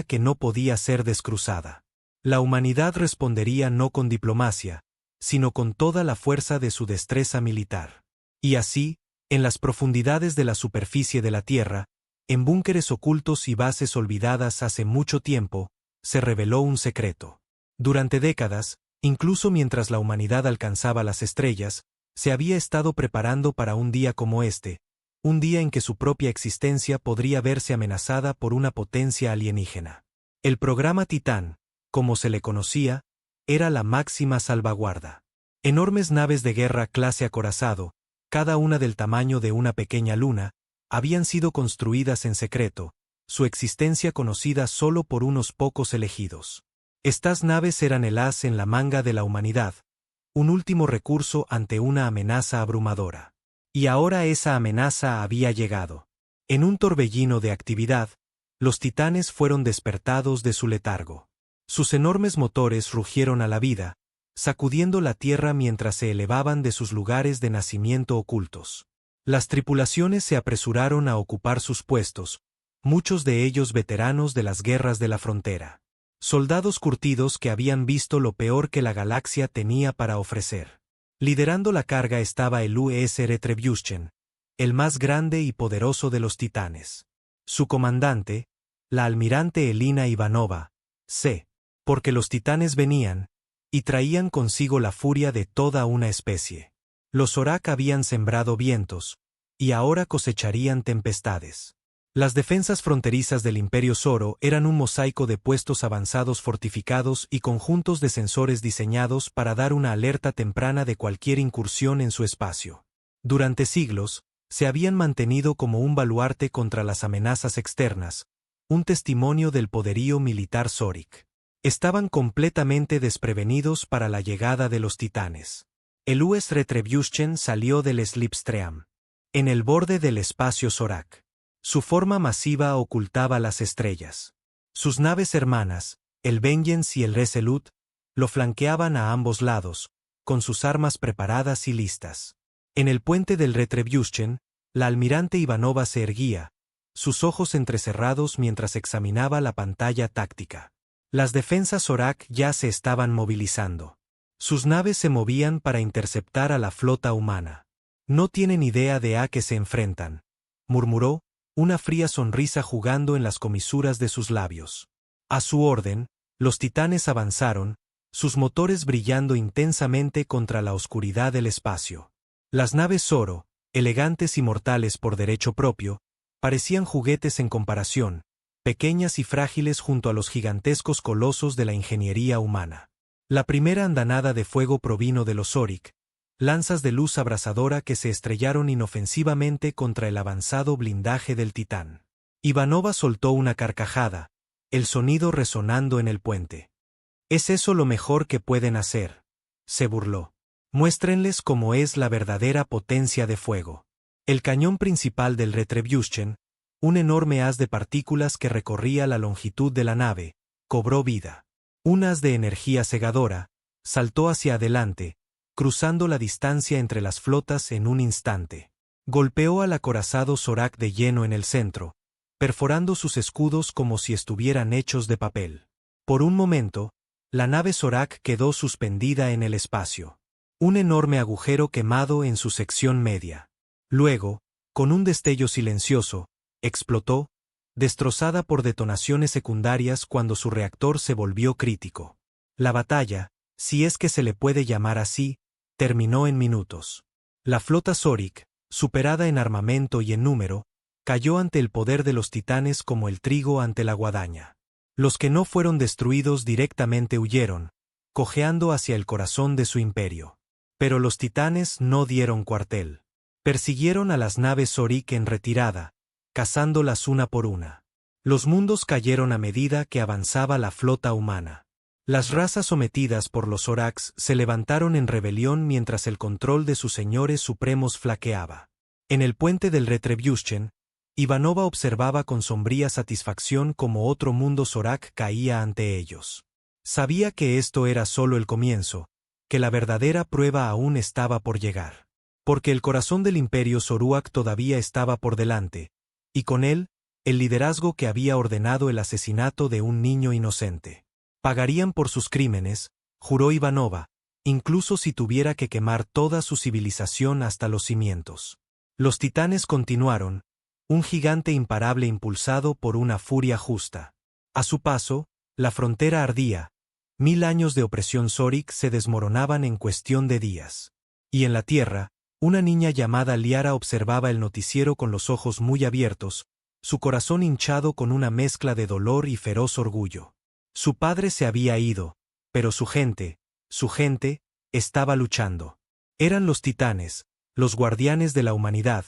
que no podía ser descruzada. La humanidad respondería no con diplomacia, sino con toda la fuerza de su destreza militar. Y así, en las profundidades de la superficie de la Tierra, en búnkeres ocultos y bases olvidadas hace mucho tiempo, se reveló un secreto. Durante décadas, incluso mientras la humanidad alcanzaba las estrellas, se había estado preparando para un día como este, un día en que su propia existencia podría verse amenazada por una potencia alienígena. El programa Titán, como se le conocía, era la máxima salvaguarda. Enormes naves de guerra clase acorazado, cada una del tamaño de una pequeña luna, habían sido construidas en secreto, su existencia conocida solo por unos pocos elegidos. Estas naves eran el as en la manga de la humanidad, un último recurso ante una amenaza abrumadora. Y ahora esa amenaza había llegado. En un torbellino de actividad, los titanes fueron despertados de su letargo. Sus enormes motores rugieron a la vida, sacudiendo la tierra mientras se elevaban de sus lugares de nacimiento ocultos. Las tripulaciones se apresuraron a ocupar sus puestos, muchos de ellos veteranos de las guerras de la frontera. Soldados curtidos que habían visto lo peor que la galaxia tenía para ofrecer. Liderando la carga estaba el U.S. Retribution, el más grande y poderoso de los titanes. Su comandante, la almirante Elina Ivanova, c. Porque los titanes venían, y traían consigo la furia de toda una especie. Los Zorak habían sembrado vientos, y ahora cosecharían tempestades. Las defensas fronterizas del Imperio Zoro eran un mosaico de puestos avanzados fortificados y conjuntos de sensores diseñados para dar una alerta temprana de cualquier incursión en su espacio. Durante siglos, se habían mantenido como un baluarte contra las amenazas externas, un testimonio del poderío militar Zorik. Estaban completamente desprevenidos para la llegada de los titanes. El U.S. Retribution salió del Slipstream, en el borde del espacio Zorak. Su forma masiva ocultaba las estrellas. Sus naves hermanas, el Vengeance y el Resolute, lo flanqueaban a ambos lados, con sus armas preparadas y listas. En el puente del Retribution, La almirante Ivanova se erguía, sus ojos entrecerrados mientras examinaba la pantalla táctica. Las defensas Zorak ya se estaban movilizando. Sus naves se movían para interceptar a la flota humana. No tienen idea de a qué se enfrentan, murmuró, una fría sonrisa jugando en las comisuras de sus labios. A su orden, los titanes avanzaron, sus motores brillando intensamente contra la oscuridad del espacio. Las naves Zoro, elegantes y mortales por derecho propio, parecían juguetes en comparación, pequeñas y frágiles junto a los gigantescos colosos de la ingeniería humana. La primera andanada de fuego provino de los Zorik, lanzas de luz abrasadora que se estrellaron inofensivamente contra el avanzado blindaje del titán. Ivanova soltó una carcajada, el sonido resonando en el puente. ¿Es eso lo mejor que pueden hacer?, se burló. Muéstrenles cómo es la verdadera potencia de fuego. El cañón principal del Retribution, un enorme haz de partículas que recorría la longitud de la nave, cobró vida. Un haz de energía cegadora, saltó hacia adelante, cruzando la distancia entre las flotas en un instante. Golpeó al acorazado Zorak de lleno en el centro, perforando sus escudos como si estuvieran hechos de papel. Por un momento, la nave Zorak quedó suspendida en el espacio. Un enorme agujero quemado en su sección media. Luego, con un destello silencioso, explotó, destrozada por detonaciones secundarias cuando su reactor se volvió crítico. La batalla, si es que se le puede llamar así, terminó en minutos. La flota Zorik, superada en armamento y en número, cayó ante el poder de los titanes como el trigo ante la guadaña. Los que no fueron destruidos directamente huyeron, cojeando hacia el corazón de su imperio. Pero los titanes no dieron cuartel. Persiguieron a las naves Zorik en retirada, cazándolas una por una. Los mundos cayeron a medida que avanzaba la flota humana. Las razas sometidas por los Zoraks se levantaron en rebelión mientras el control de sus señores supremos flaqueaba. En el puente del Retribution, Ivanova observaba con sombría satisfacción cómo otro mundo Zorak caía ante ellos. Sabía que esto era solo el comienzo, que la verdadera prueba aún estaba por llegar. Porque el corazón del imperio Zoruak todavía estaba por delante, y con él, el liderazgo que había ordenado el asesinato de un niño inocente. Pagarían por sus crímenes, juró Ivanova, incluso si tuviera que quemar toda su civilización hasta los cimientos. Los titanes continuaron, un gigante imparable impulsado por una furia justa. A su paso, la frontera ardía, 1000 años de opresión Zorik se desmoronaban en cuestión de días. Y en la tierra, una niña llamada Liara observaba el noticiero con los ojos muy abiertos, su corazón hinchado con una mezcla de dolor y feroz orgullo. Su padre se había ido, pero su gente, estaba luchando. Eran los titanes, los guardianes de la humanidad,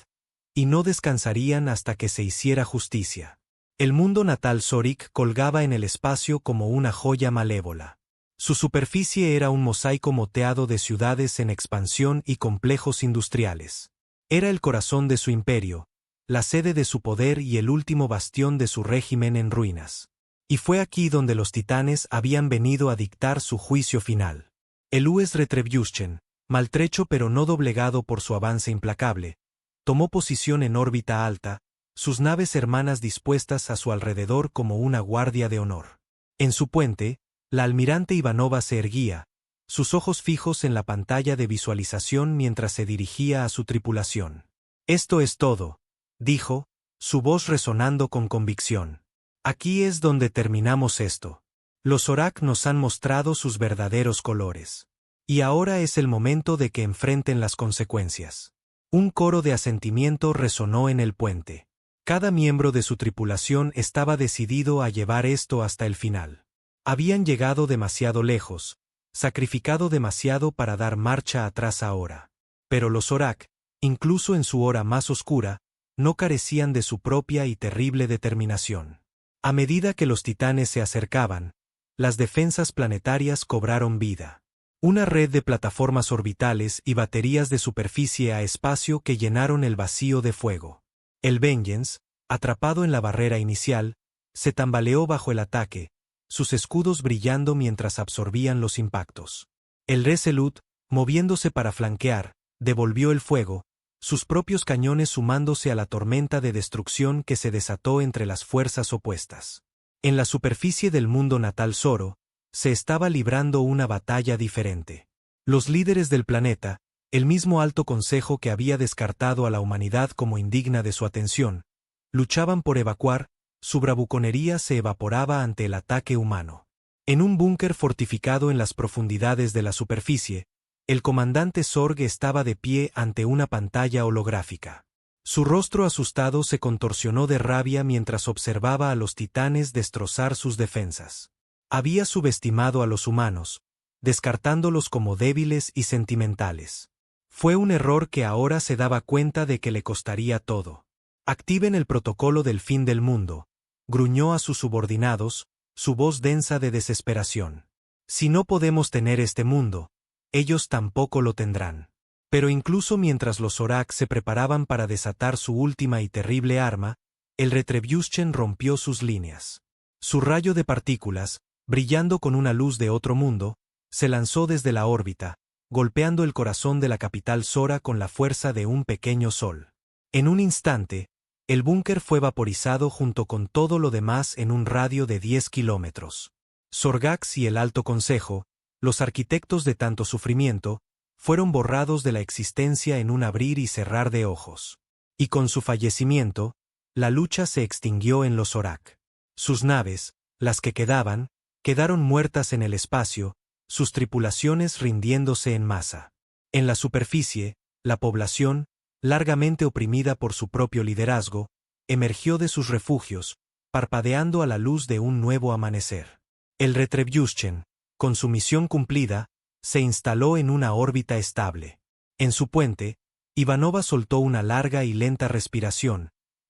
y no descansarían hasta que se hiciera justicia. El mundo natal Zorik colgaba en el espacio como una joya malévola. Su superficie era un mosaico moteado de ciudades en expansión y complejos industriales. Era el corazón de su imperio, la sede de su poder y el último bastión de su régimen en ruinas. Y fue aquí donde los titanes habían venido a dictar su juicio final. El US Retribution, maltrecho pero no doblegado por su avance implacable, tomó posición en órbita alta, sus naves hermanas dispuestas a su alrededor como una guardia de honor. En su puente, la almirante Ivanova se erguía, sus ojos fijos en la pantalla de visualización mientras se dirigía a su tripulación. «Esto es todo», dijo, su voz resonando con convicción. «Aquí es donde terminamos esto. Los Zorak nos han mostrado sus verdaderos colores. Y ahora es el momento de que enfrenten las consecuencias». Un coro de asentimiento resonó en el puente. Cada miembro de su tripulación estaba decidido a llevar esto hasta el final. Habían llegado demasiado lejos, sacrificado demasiado para dar marcha atrás ahora. Pero los Zorak, incluso en su hora más oscura, no carecían de su propia y terrible determinación. A medida que los titanes se acercaban, las defensas planetarias cobraron vida. Una red de plataformas orbitales y baterías de superficie a espacio que llenaron el vacío de fuego. El Vengeance, atrapado en la barrera inicial, se tambaleó bajo el ataque, sus escudos brillando mientras absorbían los impactos. El Resolute, moviéndose para flanquear, devolvió el fuego, sus propios cañones sumándose a la tormenta de destrucción que se desató entre las fuerzas opuestas. En la superficie del mundo natal Zoro, se estaba librando una batalla diferente. Los líderes del planeta, el mismo Alto Consejo que había descartado a la humanidad como indigna de su atención, luchaban por evacuar, su bravuconería se evaporaba ante el ataque humano. En un búnker fortificado en las profundidades de la superficie, el comandante Zorg estaba de pie ante una pantalla holográfica. Su rostro asustado se contorsionó de rabia mientras observaba a los titanes destrozar sus defensas. Había subestimado a los humanos, descartándolos como débiles y sentimentales. Fue un error que ahora se daba cuenta de que le costaría todo. Activen el protocolo del fin del mundo, gruñó a sus subordinados, su voz densa de desesperación. Si no podemos tener este mundo, ellos tampoco lo tendrán. Pero incluso mientras los Zorak se preparaban para desatar su última y terrible arma, el Retribution rompió sus líneas. Su rayo de partículas, brillando con una luz de otro mundo, se lanzó desde la órbita, golpeando el corazón de la capital Zora con la fuerza de un pequeño sol. En un instante, el búnker fue vaporizado junto con todo lo demás en un radio de 10 kilómetros. Zorgax y el Alto Consejo, los arquitectos de tanto sufrimiento, fueron borrados de la existencia en un abrir y cerrar de ojos. Y con su fallecimiento, la lucha se extinguió en los Zorak. Sus naves, las que quedaron muertas en el espacio, sus tripulaciones rindiéndose en masa. En la superficie, la población, largamente oprimida por su propio liderazgo, emergió de sus refugios, parpadeando a la luz de un nuevo amanecer. El Retribution, con su misión cumplida, se instaló en una órbita estable. En su puente, Ivanova soltó una larga y lenta respiración,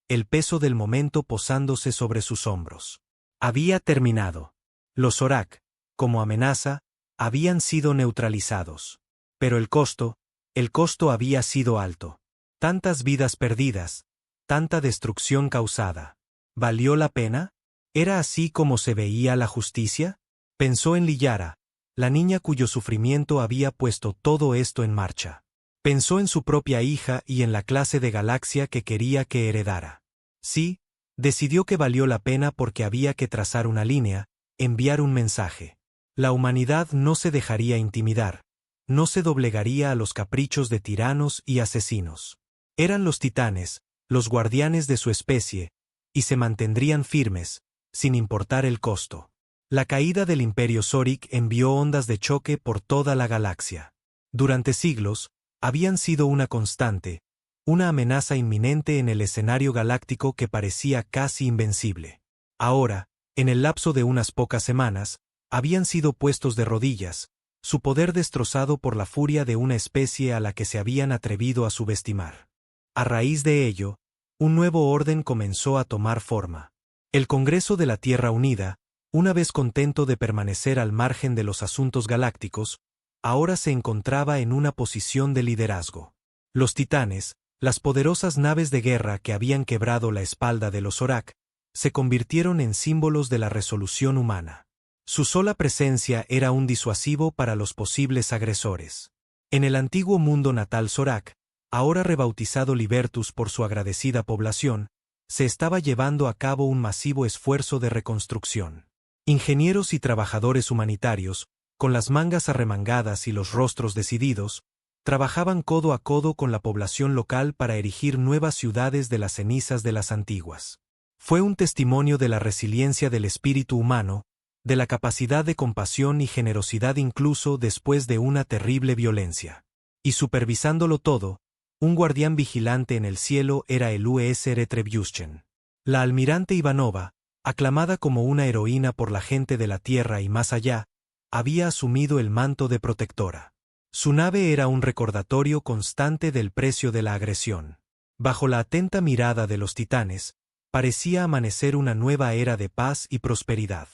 el peso del momento posándose sobre sus hombros. Había terminado. Los Zorak, como amenaza, habían sido neutralizados. Pero el costo había sido alto. Tantas vidas perdidas, tanta destrucción causada. ¿Valió la pena? ¿Era así como se veía la justicia? Pensó en Liara, la niña cuyo sufrimiento había puesto todo esto en marcha. Pensó en su propia hija y en la clase de galaxia que quería que heredara. Sí, decidió que valió la pena porque había que trazar una línea, enviar un mensaje. La humanidad no se dejaría intimidar, no se doblegaría a los caprichos de tiranos y asesinos. Eran los titanes, los guardianes de su especie, y se mantendrían firmes, sin importar el costo. La caída del Imperio Zorik envió ondas de choque por toda la galaxia. Durante siglos, habían sido una constante, una amenaza inminente en el escenario galáctico que parecía casi invencible. Ahora, en el lapso de unas pocas semanas, habían sido puestos de rodillas, su poder destrozado por la furia de una especie a la que se habían atrevido a subestimar. A raíz de ello, un nuevo orden comenzó a tomar forma. El Congreso de la Tierra Unida, una vez contento de permanecer al margen de los asuntos galácticos, ahora se encontraba en una posición de liderazgo. Los titanes, las poderosas naves de guerra que habían quebrado la espalda de los Zorak, se convirtieron en símbolos de la resolución humana. Su sola presencia era un disuasivo para los posibles agresores. En el antiguo mundo natal Zorak, ahora rebautizado Libertus por su agradecida población, se estaba llevando a cabo un masivo esfuerzo de reconstrucción. Ingenieros y trabajadores humanitarios, con las mangas arremangadas y los rostros decididos, trabajaban codo a codo con la población local para erigir nuevas ciudades de las cenizas de las antiguas. Fue un testimonio de la resiliencia del espíritu humano, de la capacidad de compasión y generosidad incluso después de una terrible violencia. Y supervisándolo todo, un guardián vigilante en el cielo era el U.S. Retribution. La almirante Ivanova, aclamada como una heroína por la gente de la Tierra y más allá, había asumido el manto de protectora. Su nave era un recordatorio constante del precio de la agresión. Bajo la atenta mirada de los titanes, parecía amanecer una nueva era de paz y prosperidad.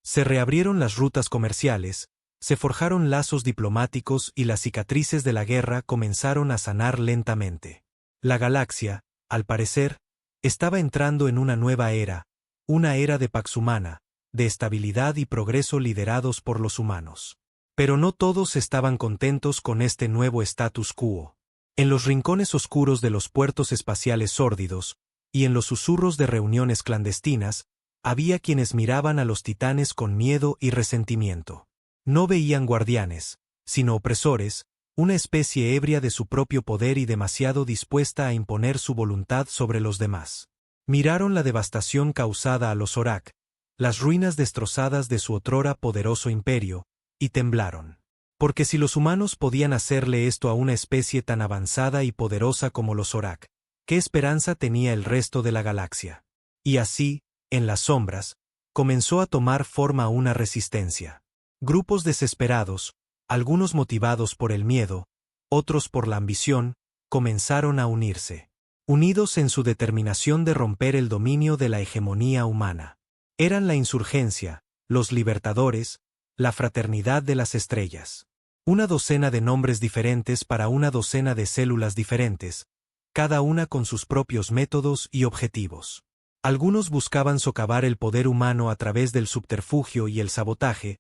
Se reabrieron las rutas comerciales, se forjaron lazos diplomáticos y las cicatrices de la guerra comenzaron a sanar lentamente. La galaxia, al parecer, estaba entrando en una nueva era, una era de pax humana, de estabilidad y progreso liderados por los humanos. Pero no todos estaban contentos con este nuevo status quo. En los rincones oscuros de los puertos espaciales sórdidos, y en los susurros de reuniones clandestinas, había quienes miraban a los titanes con miedo y resentimiento. No veían guardianes, sino opresores, una especie ebria de su propio poder y demasiado dispuesta a imponer su voluntad sobre los demás. Miraron la devastación causada a los Zorak, las ruinas destrozadas de su otrora poderoso imperio, y temblaron. Porque si los humanos podían hacerle esto a una especie tan avanzada y poderosa como los Zorak, ¿qué esperanza tenía el resto de la galaxia? Y así, en las sombras, comenzó a tomar forma una resistencia. Grupos desesperados, algunos motivados por el miedo, otros por la ambición, comenzaron a unirse. Unidos en su determinación de romper el dominio de la hegemonía humana. Eran la insurgencia, los libertadores, la fraternidad de las estrellas. Una docena de nombres diferentes para una docena de células diferentes, cada una con sus propios métodos y objetivos. Algunos buscaban socavar el poder humano a través del subterfugio y el sabotaje,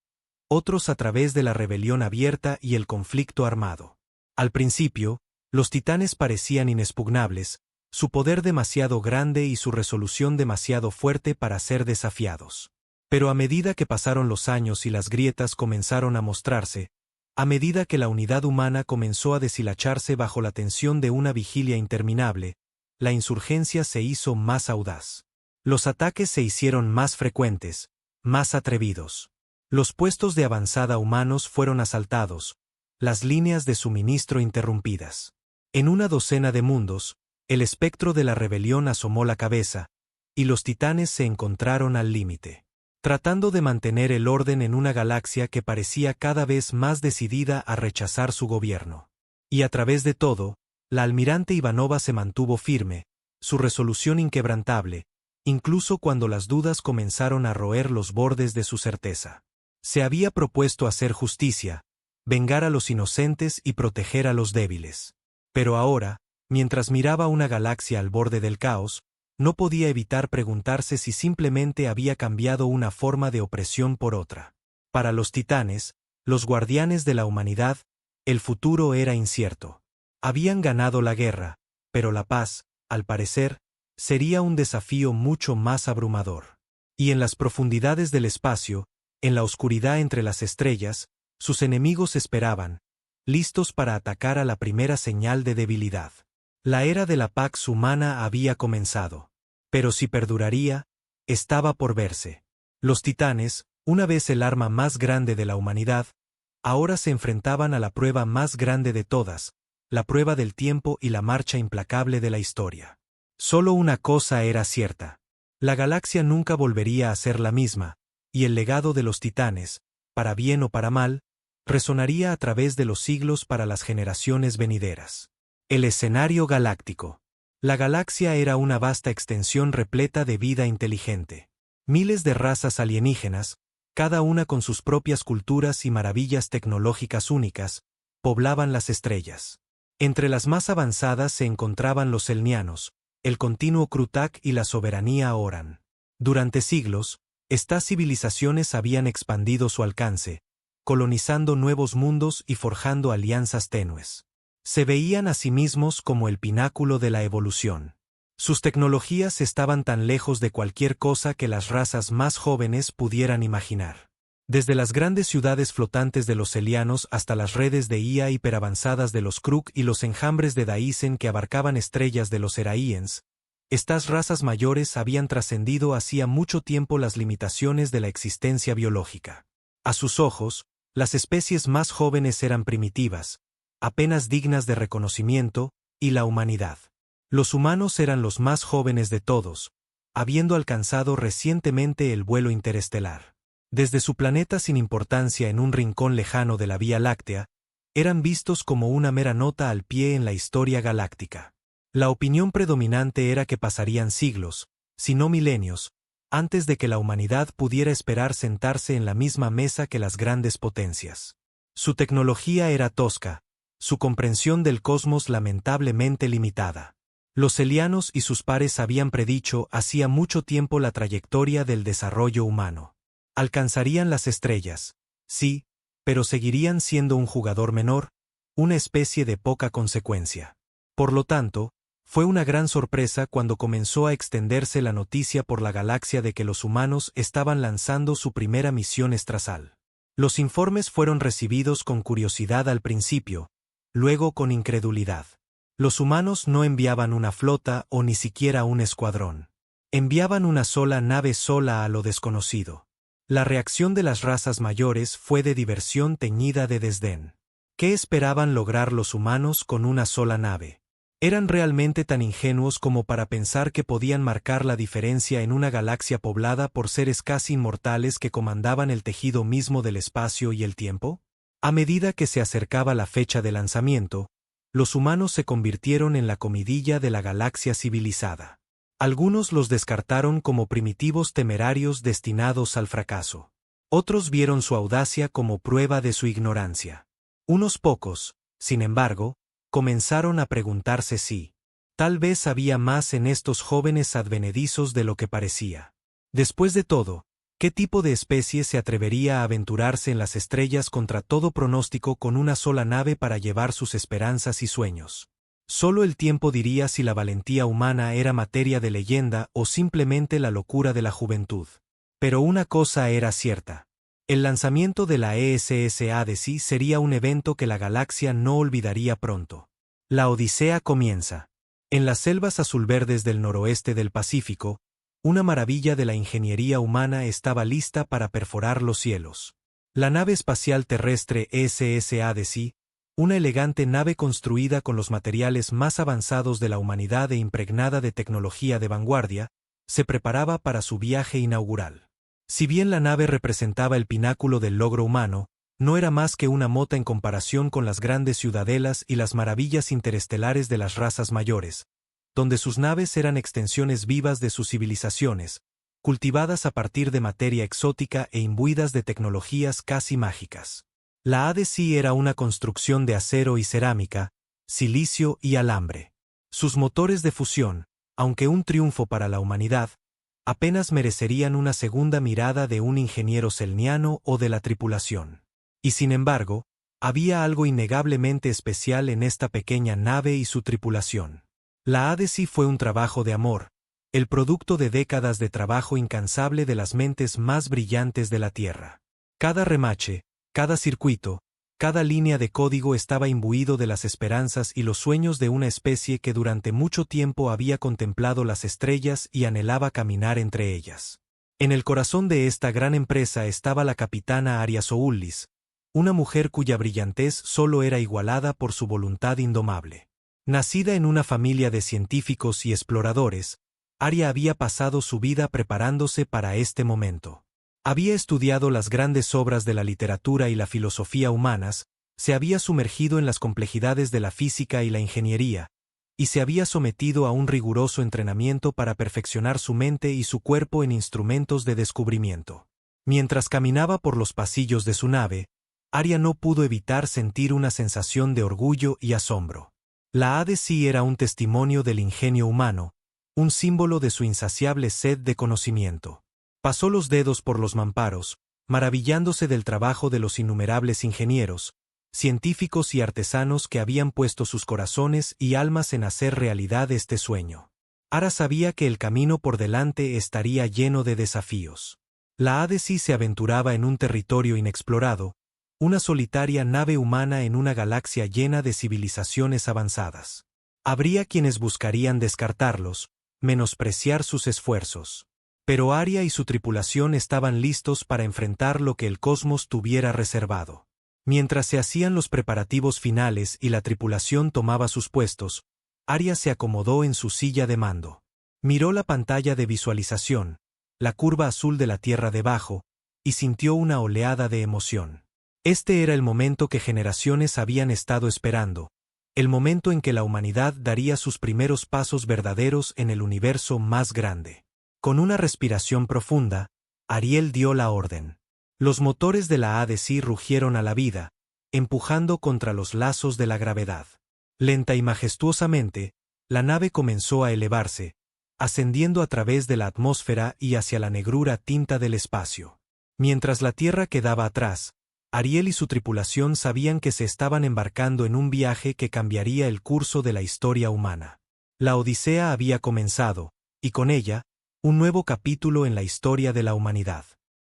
otros a través de la rebelión abierta y el conflicto armado. Al principio, los titanes parecían inexpugnables, su poder demasiado grande y su resolución demasiado fuerte para ser desafiados. Pero a medida que pasaron los años y las grietas comenzaron a mostrarse, a medida que la unidad humana comenzó a deshilacharse bajo la tensión de una vigilia interminable, la insurgencia se hizo más audaz. Los ataques se hicieron más frecuentes, más atrevidos. Los puestos de avanzada humanos fueron asaltados, las líneas de suministro interrumpidas. En una docena de mundos, el espectro de la rebelión asomó la cabeza, y los titanes se encontraron al límite. Tratando de mantener el orden en una galaxia que parecía cada vez más decidida a rechazar su gobierno. Y a través de todo, la almirante Ivanova se mantuvo firme, su resolución inquebrantable, incluso cuando las dudas comenzaron a roer los bordes de su certeza. Se había propuesto hacer justicia, vengar a los inocentes y proteger a los débiles. Pero ahora, mientras miraba una galaxia al borde del caos, no podía evitar preguntarse si simplemente había cambiado una forma de opresión por otra. Para los titanes, los guardianes de la humanidad, el futuro era incierto. Habían ganado la guerra, pero la paz, al parecer, sería un desafío mucho más abrumador. Y en las profundidades del espacio, en la oscuridad entre las estrellas, sus enemigos esperaban, listos para atacar a la primera señal de debilidad. La era de la Pax Humana había comenzado. Pero si perduraría, estaba por verse. Los titanes, una vez el arma más grande de la humanidad, ahora se enfrentaban a la prueba más grande de todas, la prueba del tiempo y la marcha implacable de la historia. Solo una cosa era cierta. La galaxia nunca volvería a ser la misma, y el legado de los titanes, para bien o para mal, resonaría a través de los siglos para las generaciones venideras. El escenario galáctico. La galaxia era una vasta extensión repleta de vida inteligente. Miles de razas alienígenas, cada una con sus propias culturas y maravillas tecnológicas únicas, poblaban las estrellas. Entre las más avanzadas se encontraban los Selnianos, el continuo Krutak y la soberanía Oran. Durante siglos, estas civilizaciones habían expandido su alcance, colonizando nuevos mundos y forjando alianzas tenues. Se veían a sí mismos como el pináculo de la evolución. Sus tecnologías estaban tan lejos de cualquier cosa que las razas más jóvenes pudieran imaginar. Desde las grandes ciudades flotantes de los Selianos hasta las redes de IA hiperavanzadas de los Kruk y los enjambres de Daisen que abarcaban estrellas de los Eraiens, estas razas mayores habían trascendido hacía mucho tiempo las limitaciones de la existencia biológica. A sus ojos, las especies más jóvenes eran primitivas, apenas dignas de reconocimiento, y la humanidad. Los humanos eran los más jóvenes de todos, habiendo alcanzado recientemente el vuelo interestelar. Desde su planeta sin importancia en un rincón lejano de la Vía Láctea, eran vistos como una mera nota al pie en la historia galáctica. La opinión predominante era que pasarían siglos, si no milenios, antes de que la humanidad pudiera esperar sentarse en la misma mesa que las grandes potencias. Su tecnología era tosca, su comprensión del cosmos lamentablemente limitada. Los Selianos y sus pares habían predicho hacía mucho tiempo la trayectoria del desarrollo humano. Alcanzarían las estrellas, sí, pero seguirían siendo un jugador menor, una especie de poca consecuencia. Por lo tanto, fue una gran sorpresa cuando comenzó a extenderse la noticia por la galaxia de que los humanos estaban lanzando su primera misión extrasal. Los informes fueron recibidos con curiosidad al principio, luego con incredulidad. Los humanos no enviaban una flota o ni siquiera un escuadrón. Enviaban una sola nave sola a lo desconocido. La reacción de las razas mayores fue de diversión teñida de desdén. ¿Qué esperaban lograr los humanos con una sola nave? Eran realmente tan ingenuos como para pensar que podían marcar la diferencia en una galaxia poblada por seres casi inmortales que comandaban el tejido mismo del espacio y el tiempo. A medida que se acercaba la fecha de lanzamiento, los humanos se convirtieron en la comidilla de la galaxia civilizada. Algunos los descartaron como primitivos temerarios destinados al fracaso. Otros vieron su audacia como prueba de su ignorancia. Unos pocos, sin embargo, comenzaron a preguntarse si, tal vez había más en estos jóvenes advenedizos de lo que parecía. Después de todo, ¿qué tipo de especie se atrevería a aventurarse en las estrellas contra todo pronóstico con una sola nave para llevar sus esperanzas y sueños? Solo el tiempo diría si la valentía humana era materia de leyenda o simplemente la locura de la juventud. Pero una cosa era cierta. El lanzamiento de la ESS Odyssey sería un evento que la galaxia no olvidaría pronto. La Odisea comienza. En las selvas azulverdes del noroeste del Pacífico, una maravilla de la ingeniería humana estaba lista para perforar los cielos. La nave espacial terrestre ESS Odyssey, una elegante nave construida con los materiales más avanzados de la humanidad e impregnada de tecnología de vanguardia, se preparaba para su viaje inaugural. Si bien la nave representaba el pináculo del logro humano, no era más que una mota en comparación con las grandes ciudadelas y las maravillas interestelares de las razas mayores, donde sus naves eran extensiones vivas de sus civilizaciones, cultivadas a partir de materia exótica e imbuidas de tecnologías casi mágicas. La Odyssey era una construcción de acero y cerámica, silicio y alambre. Sus motores de fusión, aunque un triunfo para la humanidad, apenas merecerían una segunda mirada de un ingeniero selniano o de la tripulación. Y sin embargo, había algo innegablemente especial en esta pequeña nave y su tripulación. La Odyssey fue un trabajo de amor, el producto de décadas de trabajo incansable de las mentes más brillantes de la Tierra. Cada remache, cada circuito, cada línea de código estaba imbuido de las esperanzas y los sueños de una especie que durante mucho tiempo había contemplado las estrellas y anhelaba caminar entre ellas. En el corazón de esta gran empresa estaba la capitana Aria Soullis, una mujer cuya brillantez solo era igualada por su voluntad indomable. Nacida en una familia de científicos y exploradores, Aria había pasado su vida preparándose para este momento. Había estudiado las grandes obras de la literatura y la filosofía humanas, se había sumergido en las complejidades de la física y la ingeniería, y se había sometido a un riguroso entrenamiento para perfeccionar su mente y su cuerpo en instrumentos de descubrimiento. Mientras caminaba por los pasillos de su nave, Aria no pudo evitar sentir una sensación de orgullo y asombro. La Odyssey era un testimonio del ingenio humano, un símbolo de su insaciable sed de conocimiento. Pasó los dedos por los mamparos, maravillándose del trabajo de los innumerables ingenieros, científicos y artesanos que habían puesto sus corazones y almas en hacer realidad este sueño. Aria sabía que el camino por delante estaría lleno de desafíos. La Odyssey se aventuraba en un territorio inexplorado, una solitaria nave humana en una galaxia llena de civilizaciones avanzadas. Habría quienes buscarían descartarlos, menospreciar sus esfuerzos. Pero Aria y su tripulación estaban listos para enfrentar lo que el cosmos tuviera reservado. Mientras se hacían los preparativos finales y la tripulación tomaba sus puestos, Aria se acomodó en su silla de mando. Miró la pantalla de visualización, la curva azul de la Tierra debajo, y sintió una oleada de emoción. Este era el momento que generaciones habían estado esperando, el momento en que la humanidad daría sus primeros pasos verdaderos en el universo más grande. Con una respiración profunda, Ariel dio la orden. Los motores de la Odyssey rugieron a la vida, empujando contra los lazos de la gravedad. Lenta y majestuosamente, la nave comenzó a elevarse, ascendiendo a través de la atmósfera y hacia la negrura tinta del espacio. Mientras la Tierra quedaba atrás, Ariel y su tripulación sabían que se estaban embarcando en un viaje que cambiaría el curso de la historia humana. La Odisea había comenzado, y con ella, un nuevo capítulo en la historia de la humanidad.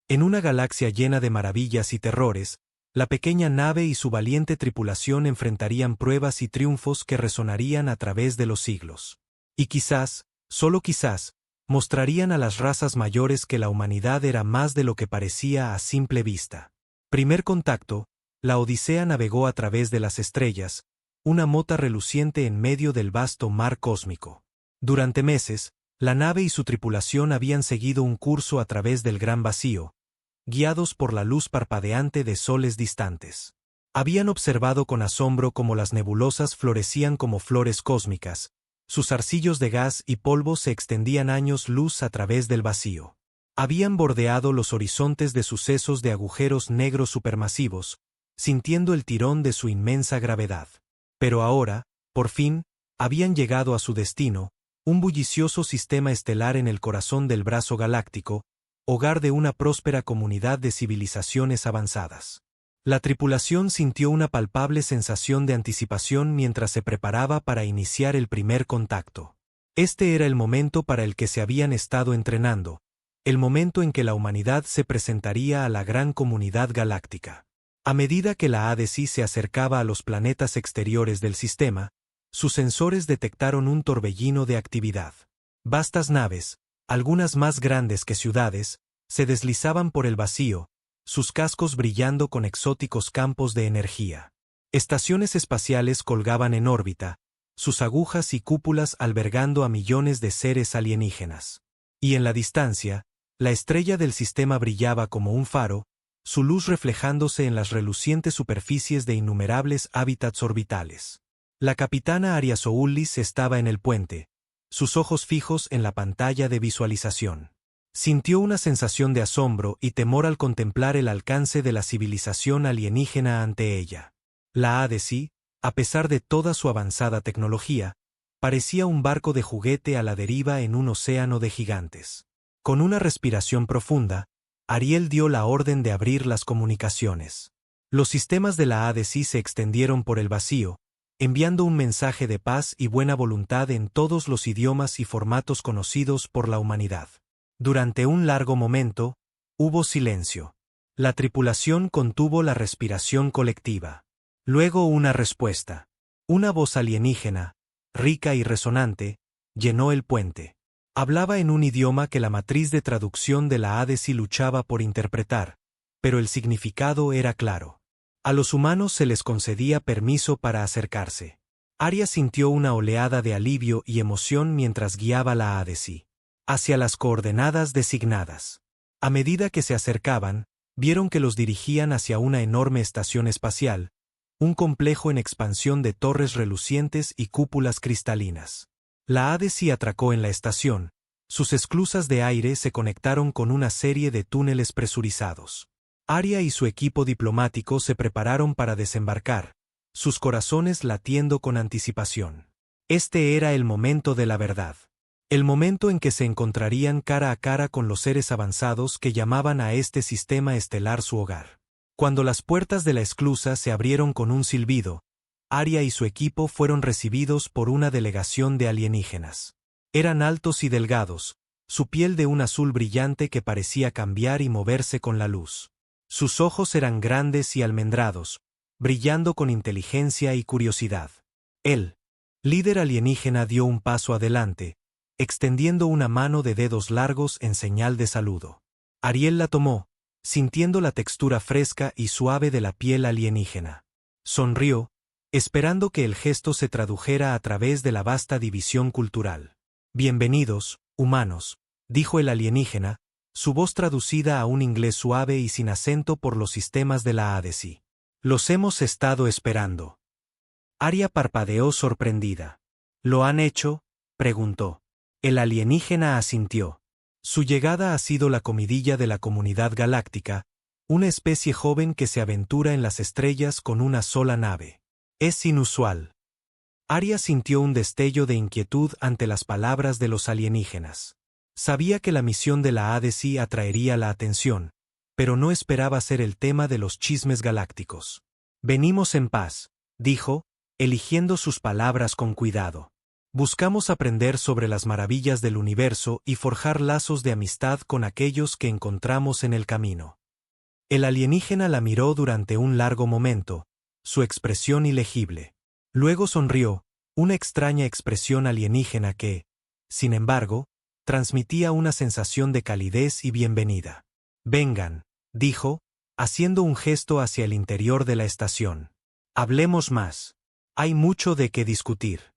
En una galaxia llena de maravillas y terrores, la pequeña nave y su valiente tripulación enfrentarían pruebas y triunfos que resonarían a través de los siglos. Y quizás, solo quizás, mostrarían a las razas mayores que la humanidad era más de lo que parecía a simple vista. Primer contacto, la Odisea navegó a través de las estrellas, una mota reluciente en medio del vasto mar cósmico. Durante meses, la nave y su tripulación habían seguido un curso a través del gran vacío, guiados por la luz parpadeante de soles distantes. Habían observado con asombro cómo las nebulosas florecían como flores cósmicas, sus arcillos de gas y polvo se extendían años luz a través del vacío. Habían bordeado los horizontes de sucesos de agujeros negros supermasivos, sintiendo el tirón de su inmensa gravedad. Pero ahora, por fin, habían llegado a su destino, un bullicioso sistema estelar en el corazón del brazo galáctico, hogar de una próspera comunidad de civilizaciones avanzadas. La tripulación sintió una palpable sensación de anticipación mientras se preparaba para iniciar el primer contacto. Este era el momento para el que se habían estado entrenando, el momento en que la humanidad se presentaría a la gran comunidad galáctica. A medida que la ADC se acercaba a los planetas exteriores del sistema, sus sensores detectaron un torbellino de actividad. Vastas naves, algunas más grandes que ciudades, se deslizaban por el vacío, sus cascos brillando con exóticos campos de energía. Estaciones espaciales colgaban en órbita, sus agujas y cúpulas albergando a millones de seres alienígenas. Y en la distancia, la estrella del sistema brillaba como un faro, su luz reflejándose en las relucientes superficies de innumerables hábitats orbitales. La capitana Ariasoullis estaba en el puente, sus ojos fijos en la pantalla de visualización. Sintió una sensación de asombro y temor al contemplar el alcance de la civilización alienígena ante ella. La ADC, a pesar de toda su avanzada tecnología, parecía un barco de juguete a la deriva en un océano de gigantes. Con una respiración profunda, Ariel dio la orden de abrir las comunicaciones. Los sistemas de la ADC se extendieron por el vacío, enviando un mensaje de paz y buena voluntad en todos los idiomas y formatos conocidos por la humanidad. Durante un largo momento, hubo silencio. La tripulación contuvo la respiración colectiva. Luego una respuesta. Una voz alienígena, rica y resonante, llenó el puente. Hablaba en un idioma que la matriz de traducción de la ADC luchaba por interpretar, pero el significado era claro. A los humanos se les concedía permiso para acercarse. Arya sintió una oleada de alivio y emoción mientras guiaba la ADC hacia las coordenadas designadas. A medida que se acercaban, vieron que los dirigían hacia una enorme estación espacial, un complejo en expansión de torres relucientes y cúpulas cristalinas. La ADC atracó en la estación, sus esclusas de aire se conectaron con una serie de túneles presurizados. Arya y su equipo diplomático se prepararon para desembarcar, sus corazones latiendo con anticipación. Este era el momento de la verdad. El momento en que se encontrarían cara a cara con los seres avanzados que llamaban a este sistema estelar su hogar. Cuando las puertas de la esclusa se abrieron con un silbido, Arya y su equipo fueron recibidos por una delegación de alienígenas. Eran altos y delgados, su piel de un azul brillante que parecía cambiar y moverse con la luz. Sus ojos eran grandes y almendrados, brillando con inteligencia y curiosidad. El líder alienígena dio un paso adelante, extendiendo una mano de dedos largos en señal de saludo. Ariel la tomó, sintiendo la textura fresca y suave de la piel alienígena. Sonrió, esperando que el gesto se tradujera a través de la vasta división cultural. Bienvenidos, humanos, dijo el alienígena, su voz traducida a un inglés suave y sin acento por los sistemas de la ADC. Los hemos estado esperando. Arya parpadeó sorprendida. ¿Lo han hecho?, preguntó. El alienígena asintió. Su llegada ha sido la comidilla de la comunidad galáctica, una especie joven que se aventura en las estrellas con una sola nave. Es inusual. Arya sintió un destello de inquietud ante las palabras de los alienígenas. Sabía que la misión de la ADC atraería la atención, pero no esperaba ser el tema de los chismes galácticos. Venimos en paz, dijo, eligiendo sus palabras con cuidado. Buscamos aprender sobre las maravillas del universo y forjar lazos de amistad con aquellos que encontramos en el camino. El alienígena la miró durante un largo momento, su expresión ilegible. Luego sonrió, una extraña expresión alienígena que, sin embargo, transmitía una sensación de calidez y bienvenida. Vengan, dijo, haciendo un gesto hacia el interior de la estación. Hablemos más. Hay mucho de qué discutir.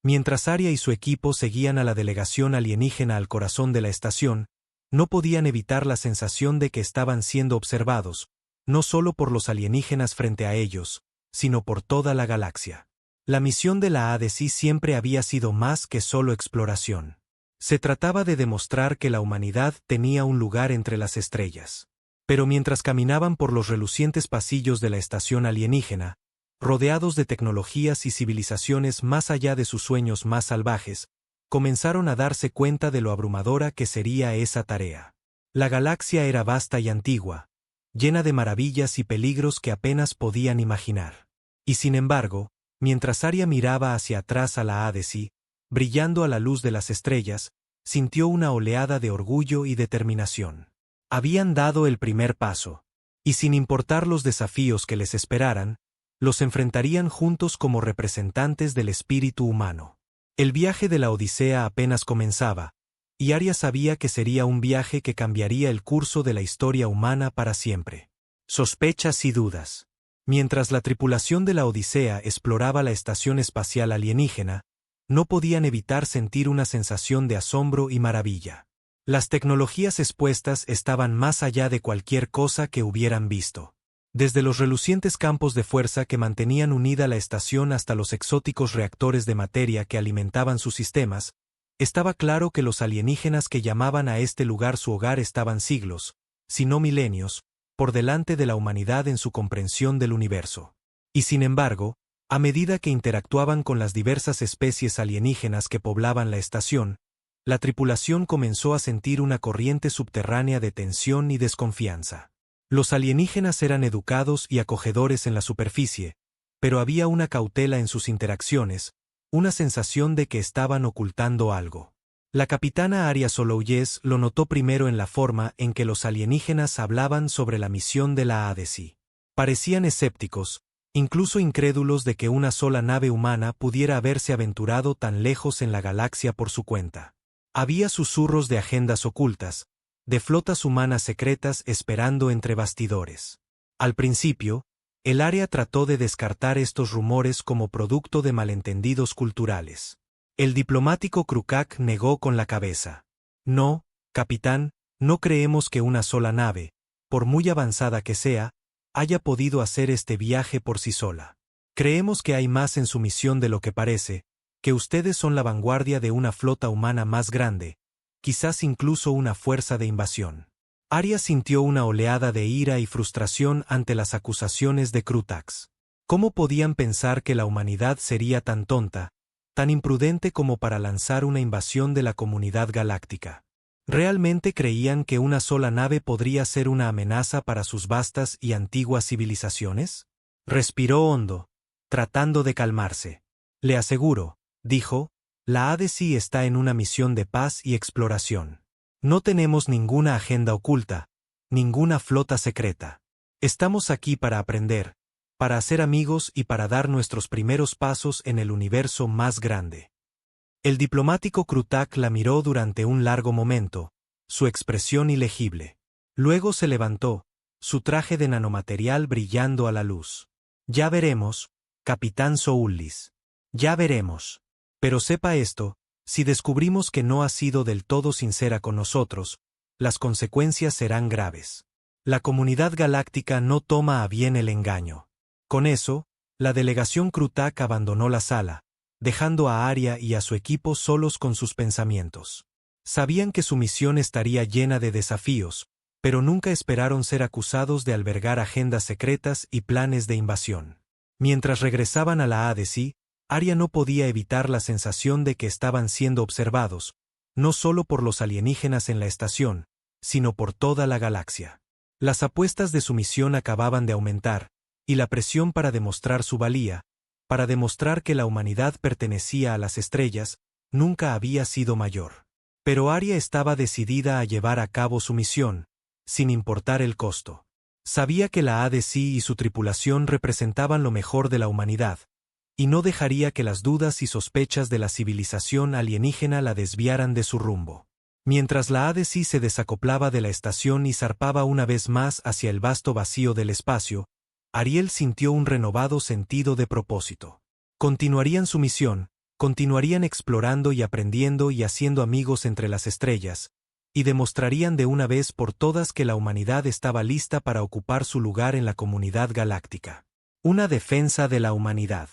Mientras Aria y su equipo seguían a la delegación alienígena al corazón de la estación, no podían evitar la sensación de que estaban siendo observados, no solo por los alienígenas frente a ellos, sino por toda la galaxia. La misión de la ADC siempre había sido más que solo exploración. Se trataba de demostrar que la humanidad tenía un lugar entre las estrellas. Pero mientras caminaban por los relucientes pasillos de la estación alienígena, rodeados de tecnologías y civilizaciones más allá de sus sueños más salvajes, comenzaron a darse cuenta de lo abrumadora que sería esa tarea. La galaxia era vasta y antigua, llena de maravillas y peligros que apenas podían imaginar. Y sin embargo, mientras Aria miraba hacia atrás a la ADC, brillando a la luz de las estrellas, sintió una oleada de orgullo y determinación. Habían dado el primer paso, y sin importar los desafíos que les esperaran, los enfrentarían juntos como representantes del espíritu humano. El viaje de la Odisea apenas comenzaba, y Aria sabía que sería un viaje que cambiaría el curso de la historia humana para siempre. Sospechas y dudas. Mientras la tripulación de la Odisea exploraba la estación espacial alienígena, no podían evitar sentir una sensación de asombro y maravilla. Las tecnologías expuestas estaban más allá de cualquier cosa que hubieran visto. Desde los relucientes campos de fuerza que mantenían unida la estación hasta los exóticos reactores de materia que alimentaban sus sistemas, estaba claro que los alienígenas que llamaban a este lugar su hogar estaban siglos, si no milenios, por delante de la humanidad en su comprensión del universo. Y sin embargo, a medida que interactuaban con las diversas especies alienígenas que poblaban la estación, la tripulación comenzó a sentir una corriente subterránea de tensión y desconfianza. Los alienígenas eran educados y acogedores en la superficie, pero había una cautela en sus interacciones, una sensación de que estaban ocultando algo. La capitana Aria Solouyes lo notó primero en la forma en que los alienígenas hablaban sobre la misión de la ADC. Parecían escépticos, incluso incrédulos de que una sola nave humana pudiera haberse aventurado tan lejos en la galaxia por su cuenta. Había susurros de agendas ocultas, de flotas humanas secretas esperando entre bastidores. Al principio, el área trató de descartar estos rumores como producto de malentendidos culturales. El diplomático Krukak negó con la cabeza. No, capitán, no creemos que una sola nave, por muy avanzada que sea, haya podido hacer este viaje por sí sola. Creemos que hay más en su misión de lo que parece, que ustedes son la vanguardia de una flota humana más grande, quizás incluso una fuerza de invasión. Aria sintió una oleada de ira y frustración ante las acusaciones de Krutax. ¿Cómo podían pensar que la humanidad sería tan tonta, tan imprudente como para lanzar una invasión de la comunidad galáctica? ¿Realmente creían que una sola nave podría ser una amenaza para sus vastas y antiguas civilizaciones? Respiró hondo, tratando de calmarse. Le aseguro, dijo, la ADC está en una misión de paz y exploración. No tenemos ninguna agenda oculta, ninguna flota secreta. Estamos aquí para aprender, para hacer amigos y para dar nuestros primeros pasos en el universo más grande. El diplomático Krutak la miró durante un largo momento, su expresión ilegible. Luego se levantó, su traje de nanomaterial brillando a la luz. Ya veremos, capitán Soullis. Ya veremos. Pero sepa esto, si descubrimos que no ha sido del todo sincera con nosotros, las consecuencias serán graves. La comunidad galáctica no toma a bien el engaño. Con eso, la delegación Krutak abandonó la sala, dejando a Aria y a su equipo solos con sus pensamientos. Sabían que su misión estaría llena de desafíos, pero nunca esperaron ser acusados de albergar agendas secretas y planes de invasión. Mientras regresaban a la ADC, Aria no podía evitar la sensación de que estaban siendo observados, no solo por los alienígenas en la estación, sino por toda la galaxia. Las apuestas de su misión acababan de aumentar, y la presión para demostrar su valía, para demostrar que la humanidad pertenecía a las estrellas, nunca había sido mayor. Pero Aria estaba decidida a llevar a cabo su misión, sin importar el costo. Sabía que la ADC y su tripulación representaban lo mejor de la humanidad, y no dejaría que las dudas y sospechas de la civilización alienígena la desviaran de su rumbo. Mientras la ADC se desacoplaba de la estación y zarpaba una vez más hacia el vasto vacío del espacio, Ariel sintió un renovado sentido de propósito. Continuarían su misión, continuarían explorando y aprendiendo y haciendo amigos entre las estrellas, y demostrarían de una vez por todas que la humanidad estaba lista para ocupar su lugar en la comunidad galáctica. Una defensa de la humanidad.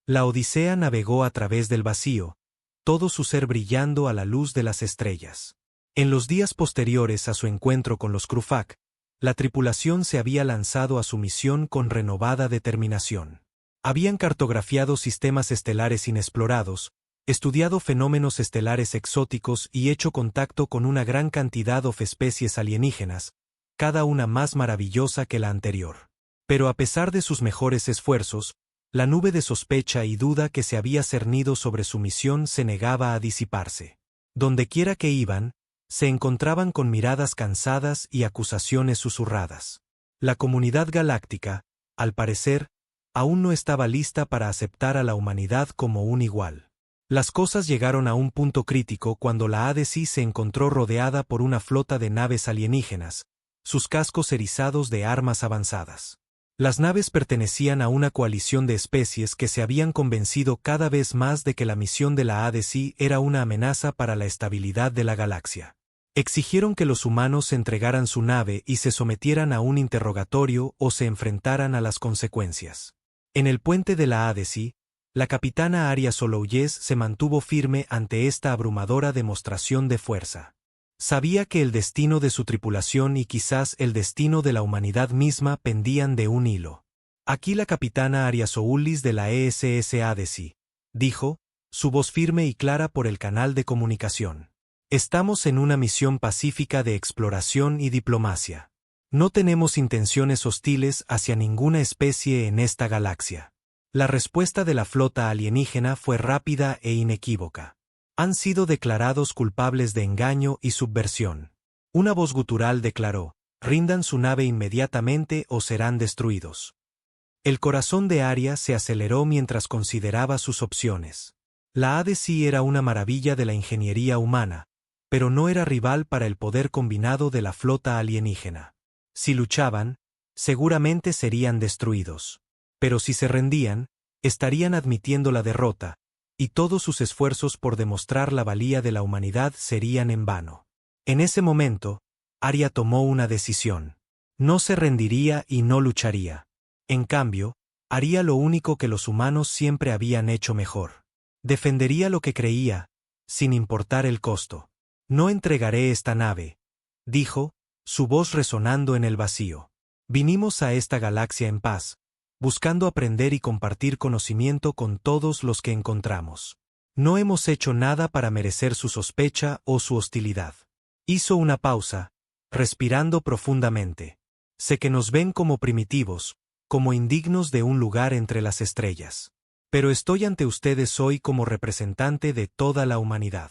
La Odisea navegó a través del vacío, todo su ser brillando a la luz de las estrellas. En los días posteriores a su encuentro con los Krufak, la tripulación se había lanzado a su misión con renovada determinación. Habían cartografiado sistemas estelares inexplorados, estudiado fenómenos estelares exóticos y hecho contacto con una gran cantidad de especies alienígenas, cada una más maravillosa que la anterior. Pero a pesar de sus mejores esfuerzos, la nube de sospecha y duda que se había cernido sobre su misión se negaba a disiparse. Dondequiera que iban, se encontraban con miradas cansadas y acusaciones susurradas. La comunidad galáctica, al parecer, aún no estaba lista para aceptar a la humanidad como un igual. Las cosas llegaron a un punto crítico cuando la ADC se encontró rodeada por una flota de naves alienígenas, sus cascos erizados de armas avanzadas. Las naves pertenecían a una coalición de especies que se habían convencido cada vez más de que la misión de la ADC era una amenaza para la estabilidad de la galaxia. Exigieron que los humanos entregaran su nave y se sometieran a un interrogatorio o se enfrentaran a las consecuencias. En el puente de la ADC, la capitana Aria Solouyes se mantuvo firme ante esta abrumadora demostración de fuerza. Sabía que el destino de su tripulación y quizás el destino de la humanidad misma pendían de un hilo. Aquí la capitana Aria Soulis de la ESS ADC, dijo, su voz firme y clara por el canal de comunicación. Estamos en una misión pacífica de exploración y diplomacia. No tenemos intenciones hostiles hacia ninguna especie en esta galaxia. La respuesta de la flota alienígena fue rápida e inequívoca. Han sido declarados culpables de engaño y subversión. Una voz gutural declaró, rindan su nave inmediatamente o serán destruidos. El corazón de Aria se aceleró mientras consideraba sus opciones. La ADC era una maravilla de la ingeniería humana, pero no era rival para el poder combinado de la flota alienígena. Si luchaban, seguramente serían destruidos. Pero si se rendían, estarían admitiendo la derrota, y todos sus esfuerzos por demostrar la valía de la humanidad serían en vano. En ese momento, Aria tomó una decisión. No se rendiría y no lucharía. En cambio, haría lo único que los humanos siempre habían hecho mejor. Defendería lo que creía, sin importar el costo. No entregaré esta nave, dijo, su voz resonando en el vacío. Vinimos a esta galaxia en paz, buscando aprender y compartir conocimiento con todos los que encontramos. No hemos hecho nada para merecer su sospecha o su hostilidad. Hizo una pausa, respirando profundamente. Sé que nos ven como primitivos, como indignos de un lugar entre las estrellas. Pero estoy ante ustedes hoy como representante de toda la humanidad.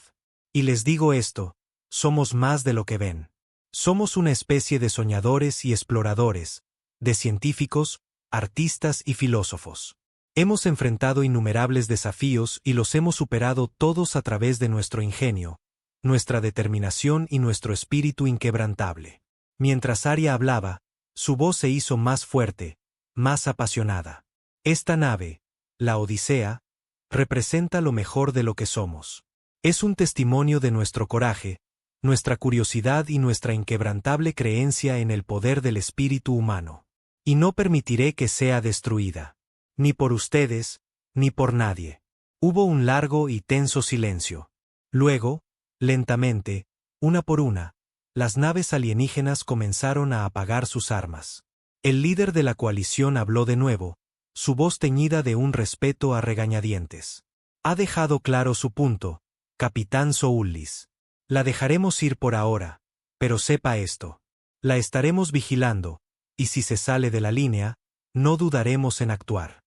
Y les digo esto, somos más de lo que ven. Somos una especie de soñadores y exploradores, de científicos, artistas y filósofos. Hemos enfrentado innumerables desafíos y los hemos superado todos a través de nuestro ingenio, nuestra determinación y nuestro espíritu inquebrantable. Mientras Aria hablaba, su voz se hizo más fuerte, más apasionada. Esta nave, la Odisea, representa lo mejor de lo que somos. Es un testimonio de nuestro coraje, nuestra curiosidad y nuestra inquebrantable creencia en el poder del espíritu humano. Y no permitiré que sea destruida. Ni por ustedes, ni por nadie. Hubo un largo y tenso silencio. Luego, lentamente, una por una, las naves alienígenas comenzaron a apagar sus armas. El líder de la coalición habló de nuevo, su voz teñida de un respeto a regañadientes. Ha dejado claro su punto, Capitán Soulis. La dejaremos ir por ahora, pero sepa esto. La estaremos vigilando, y si se sale de la línea, no dudaremos en actuar.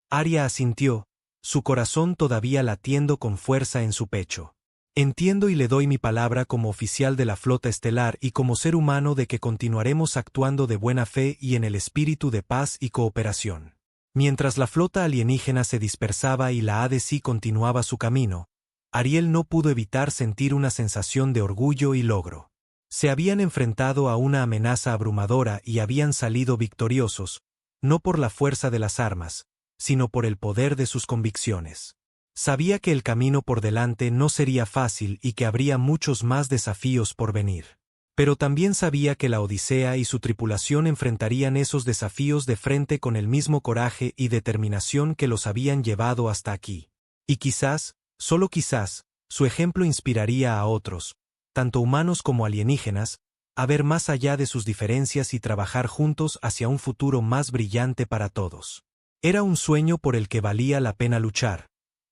Arya asintió, su corazón todavía latiendo con fuerza en su pecho. Entiendo y le doy mi palabra como oficial de la flota estelar y como ser humano de que continuaremos actuando de buena fe y en el espíritu de paz y cooperación. Mientras la flota alienígena se dispersaba y la ADC continuaba su camino, Ariel no pudo evitar sentir una sensación de orgullo y logro. Se habían enfrentado a una amenaza abrumadora y habían salido victoriosos, no por la fuerza de las armas, sino por el poder de sus convicciones. Sabía que el camino por delante no sería fácil y que habría muchos más desafíos por venir. Pero también sabía que la Odisea y su tripulación enfrentarían esos desafíos de frente con el mismo coraje y determinación que los habían llevado hasta aquí. Y quizás, solo quizás, su ejemplo inspiraría a otros, tanto humanos como alienígenas, a ver más allá de sus diferencias y trabajar juntos hacia un futuro más brillante para todos. Era un sueño por el que valía la pena luchar,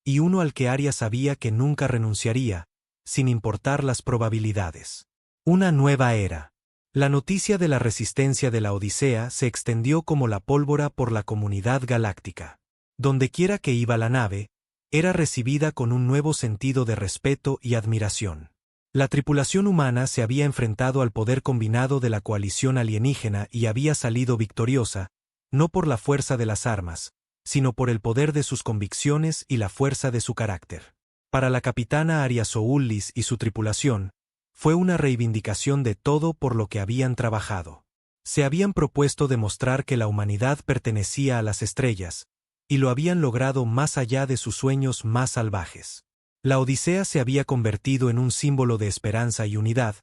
y uno al que Arya sabía que nunca renunciaría, sin importar las probabilidades. Una nueva era. La noticia de la resistencia de la Odisea se extendió como la pólvora por la comunidad galáctica. Dondequiera que iba la nave, era recibida con un nuevo sentido de respeto y admiración. La tripulación humana se había enfrentado al poder combinado de la coalición alienígena y había salido victoriosa, no por la fuerza de las armas, sino por el poder de sus convicciones y la fuerza de su carácter. Para la capitana Arya Soullis y su tripulación, fue una reivindicación de todo por lo que habían trabajado. Se habían propuesto demostrar que la humanidad pertenecía a las estrellas, y lo habían logrado más allá de sus sueños más salvajes. La Odisea se había convertido en un símbolo de esperanza y unidad,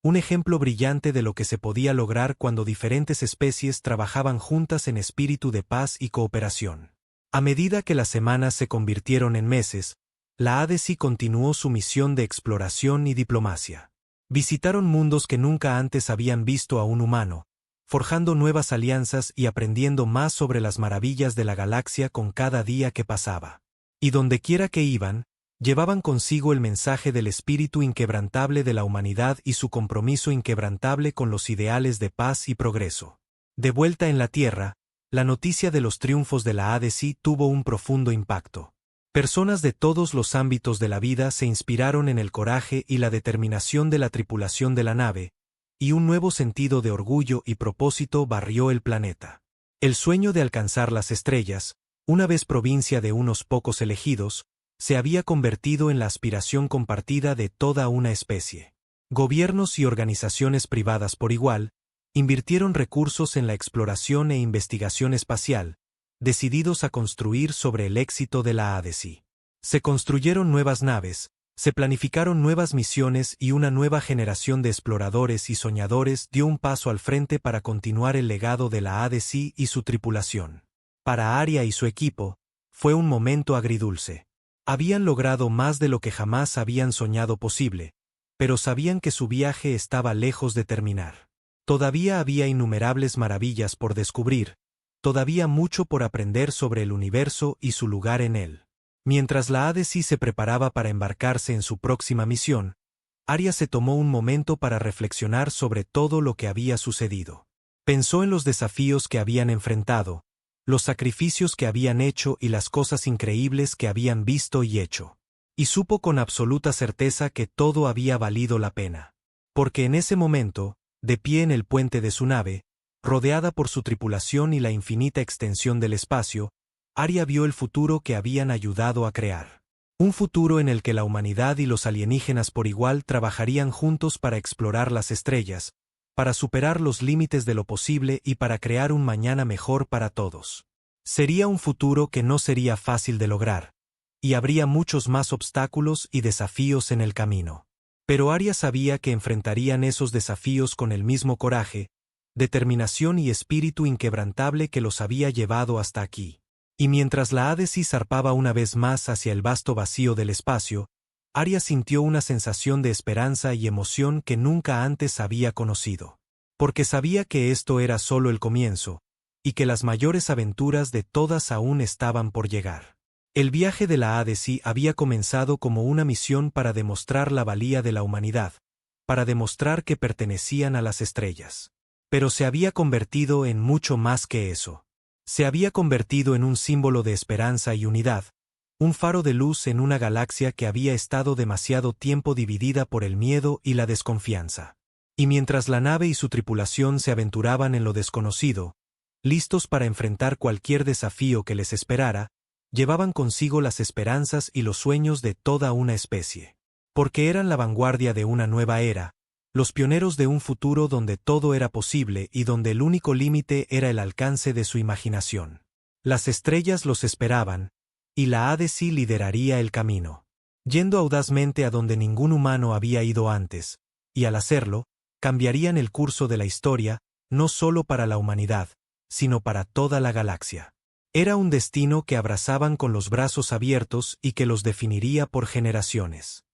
un ejemplo brillante de lo que se podía lograr cuando diferentes especies trabajaban juntas en espíritu de paz y cooperación. A medida que las semanas se convirtieron en meses, la ADC continuó su misión de exploración y diplomacia. Visitaron mundos que nunca antes habían visto a un humano, forjando nuevas alianzas y aprendiendo más sobre las maravillas de la galaxia con cada día que pasaba. Y dondequiera que iban, llevaban consigo el mensaje del espíritu inquebrantable de la humanidad y su compromiso inquebrantable con los ideales de paz y progreso. De vuelta en la Tierra, la noticia de los triunfos de la ADC tuvo un profundo impacto. Personas de todos los ámbitos de la vida se inspiraron en el coraje y la determinación de la tripulación de la nave, y un nuevo sentido de orgullo y propósito barrió el planeta. El sueño de alcanzar las estrellas, una vez provincia de unos pocos elegidos, se había convertido en la aspiración compartida de toda una especie. Gobiernos y organizaciones privadas por igual, invirtieron recursos en la exploración e investigación espacial, decididos a construir sobre el éxito de la ADC. Se construyeron nuevas naves, se planificaron nuevas misiones y una nueva generación de exploradores y soñadores dio un paso al frente para continuar el legado de la ADC y su tripulación. Para Arya y su equipo, fue un momento agridulce. Habían logrado más de lo que jamás habían soñado posible, pero sabían que su viaje estaba lejos de terminar. Todavía había innumerables maravillas por descubrir, todavía mucho por aprender sobre el universo y su lugar en él. Mientras la ADC se preparaba para embarcarse en su próxima misión, Arya se tomó un momento para reflexionar sobre todo lo que había sucedido. Pensó en los desafíos que habían enfrentado, los sacrificios que habían hecho y las cosas increíbles que habían visto y hecho. Y supo con absoluta certeza que todo había valido la pena. Porque en ese momento, de pie en el puente de su nave, rodeada por su tripulación y la infinita extensión del espacio, Arya vio el futuro que habían ayudado a crear. Un futuro en el que la humanidad y los alienígenas por igual trabajarían juntos para explorar las estrellas, para superar los límites de lo posible y para crear un mañana mejor para todos. Sería un futuro que no sería fácil de lograr, y habría muchos más obstáculos y desafíos en el camino. Pero Arya sabía que enfrentarían esos desafíos con el mismo coraje, determinación y espíritu inquebrantable que los había llevado hasta aquí. Y mientras la ADC zarpaba una vez más hacia el vasto vacío del espacio, Arya sintió una sensación de esperanza y emoción que nunca antes había conocido. Porque sabía que esto era solo el comienzo, y que las mayores aventuras de todas aún estaban por llegar. El viaje de la ADC había comenzado como una misión para demostrar la valía de la humanidad, para demostrar que pertenecían a las estrellas. Pero se había convertido en mucho más que eso. Se había convertido en un símbolo de esperanza y unidad, un faro de luz en una galaxia que había estado demasiado tiempo dividida por el miedo y la desconfianza. Y mientras la nave y su tripulación se aventuraban en lo desconocido, listos para enfrentar cualquier desafío que les esperara, llevaban consigo las esperanzas y los sueños de toda una especie. Porque eran la vanguardia de una nueva era, los pioneros de un futuro donde todo era posible y donde el único límite era el alcance de su imaginación. Las estrellas los esperaban, y la ADC lideraría el camino, yendo audazmente a donde ningún humano había ido antes, y al hacerlo, cambiarían el curso de la historia, no solo para la humanidad, sino para toda la galaxia. Era un destino que abrazaban con los brazos abiertos y que los definiría por generaciones.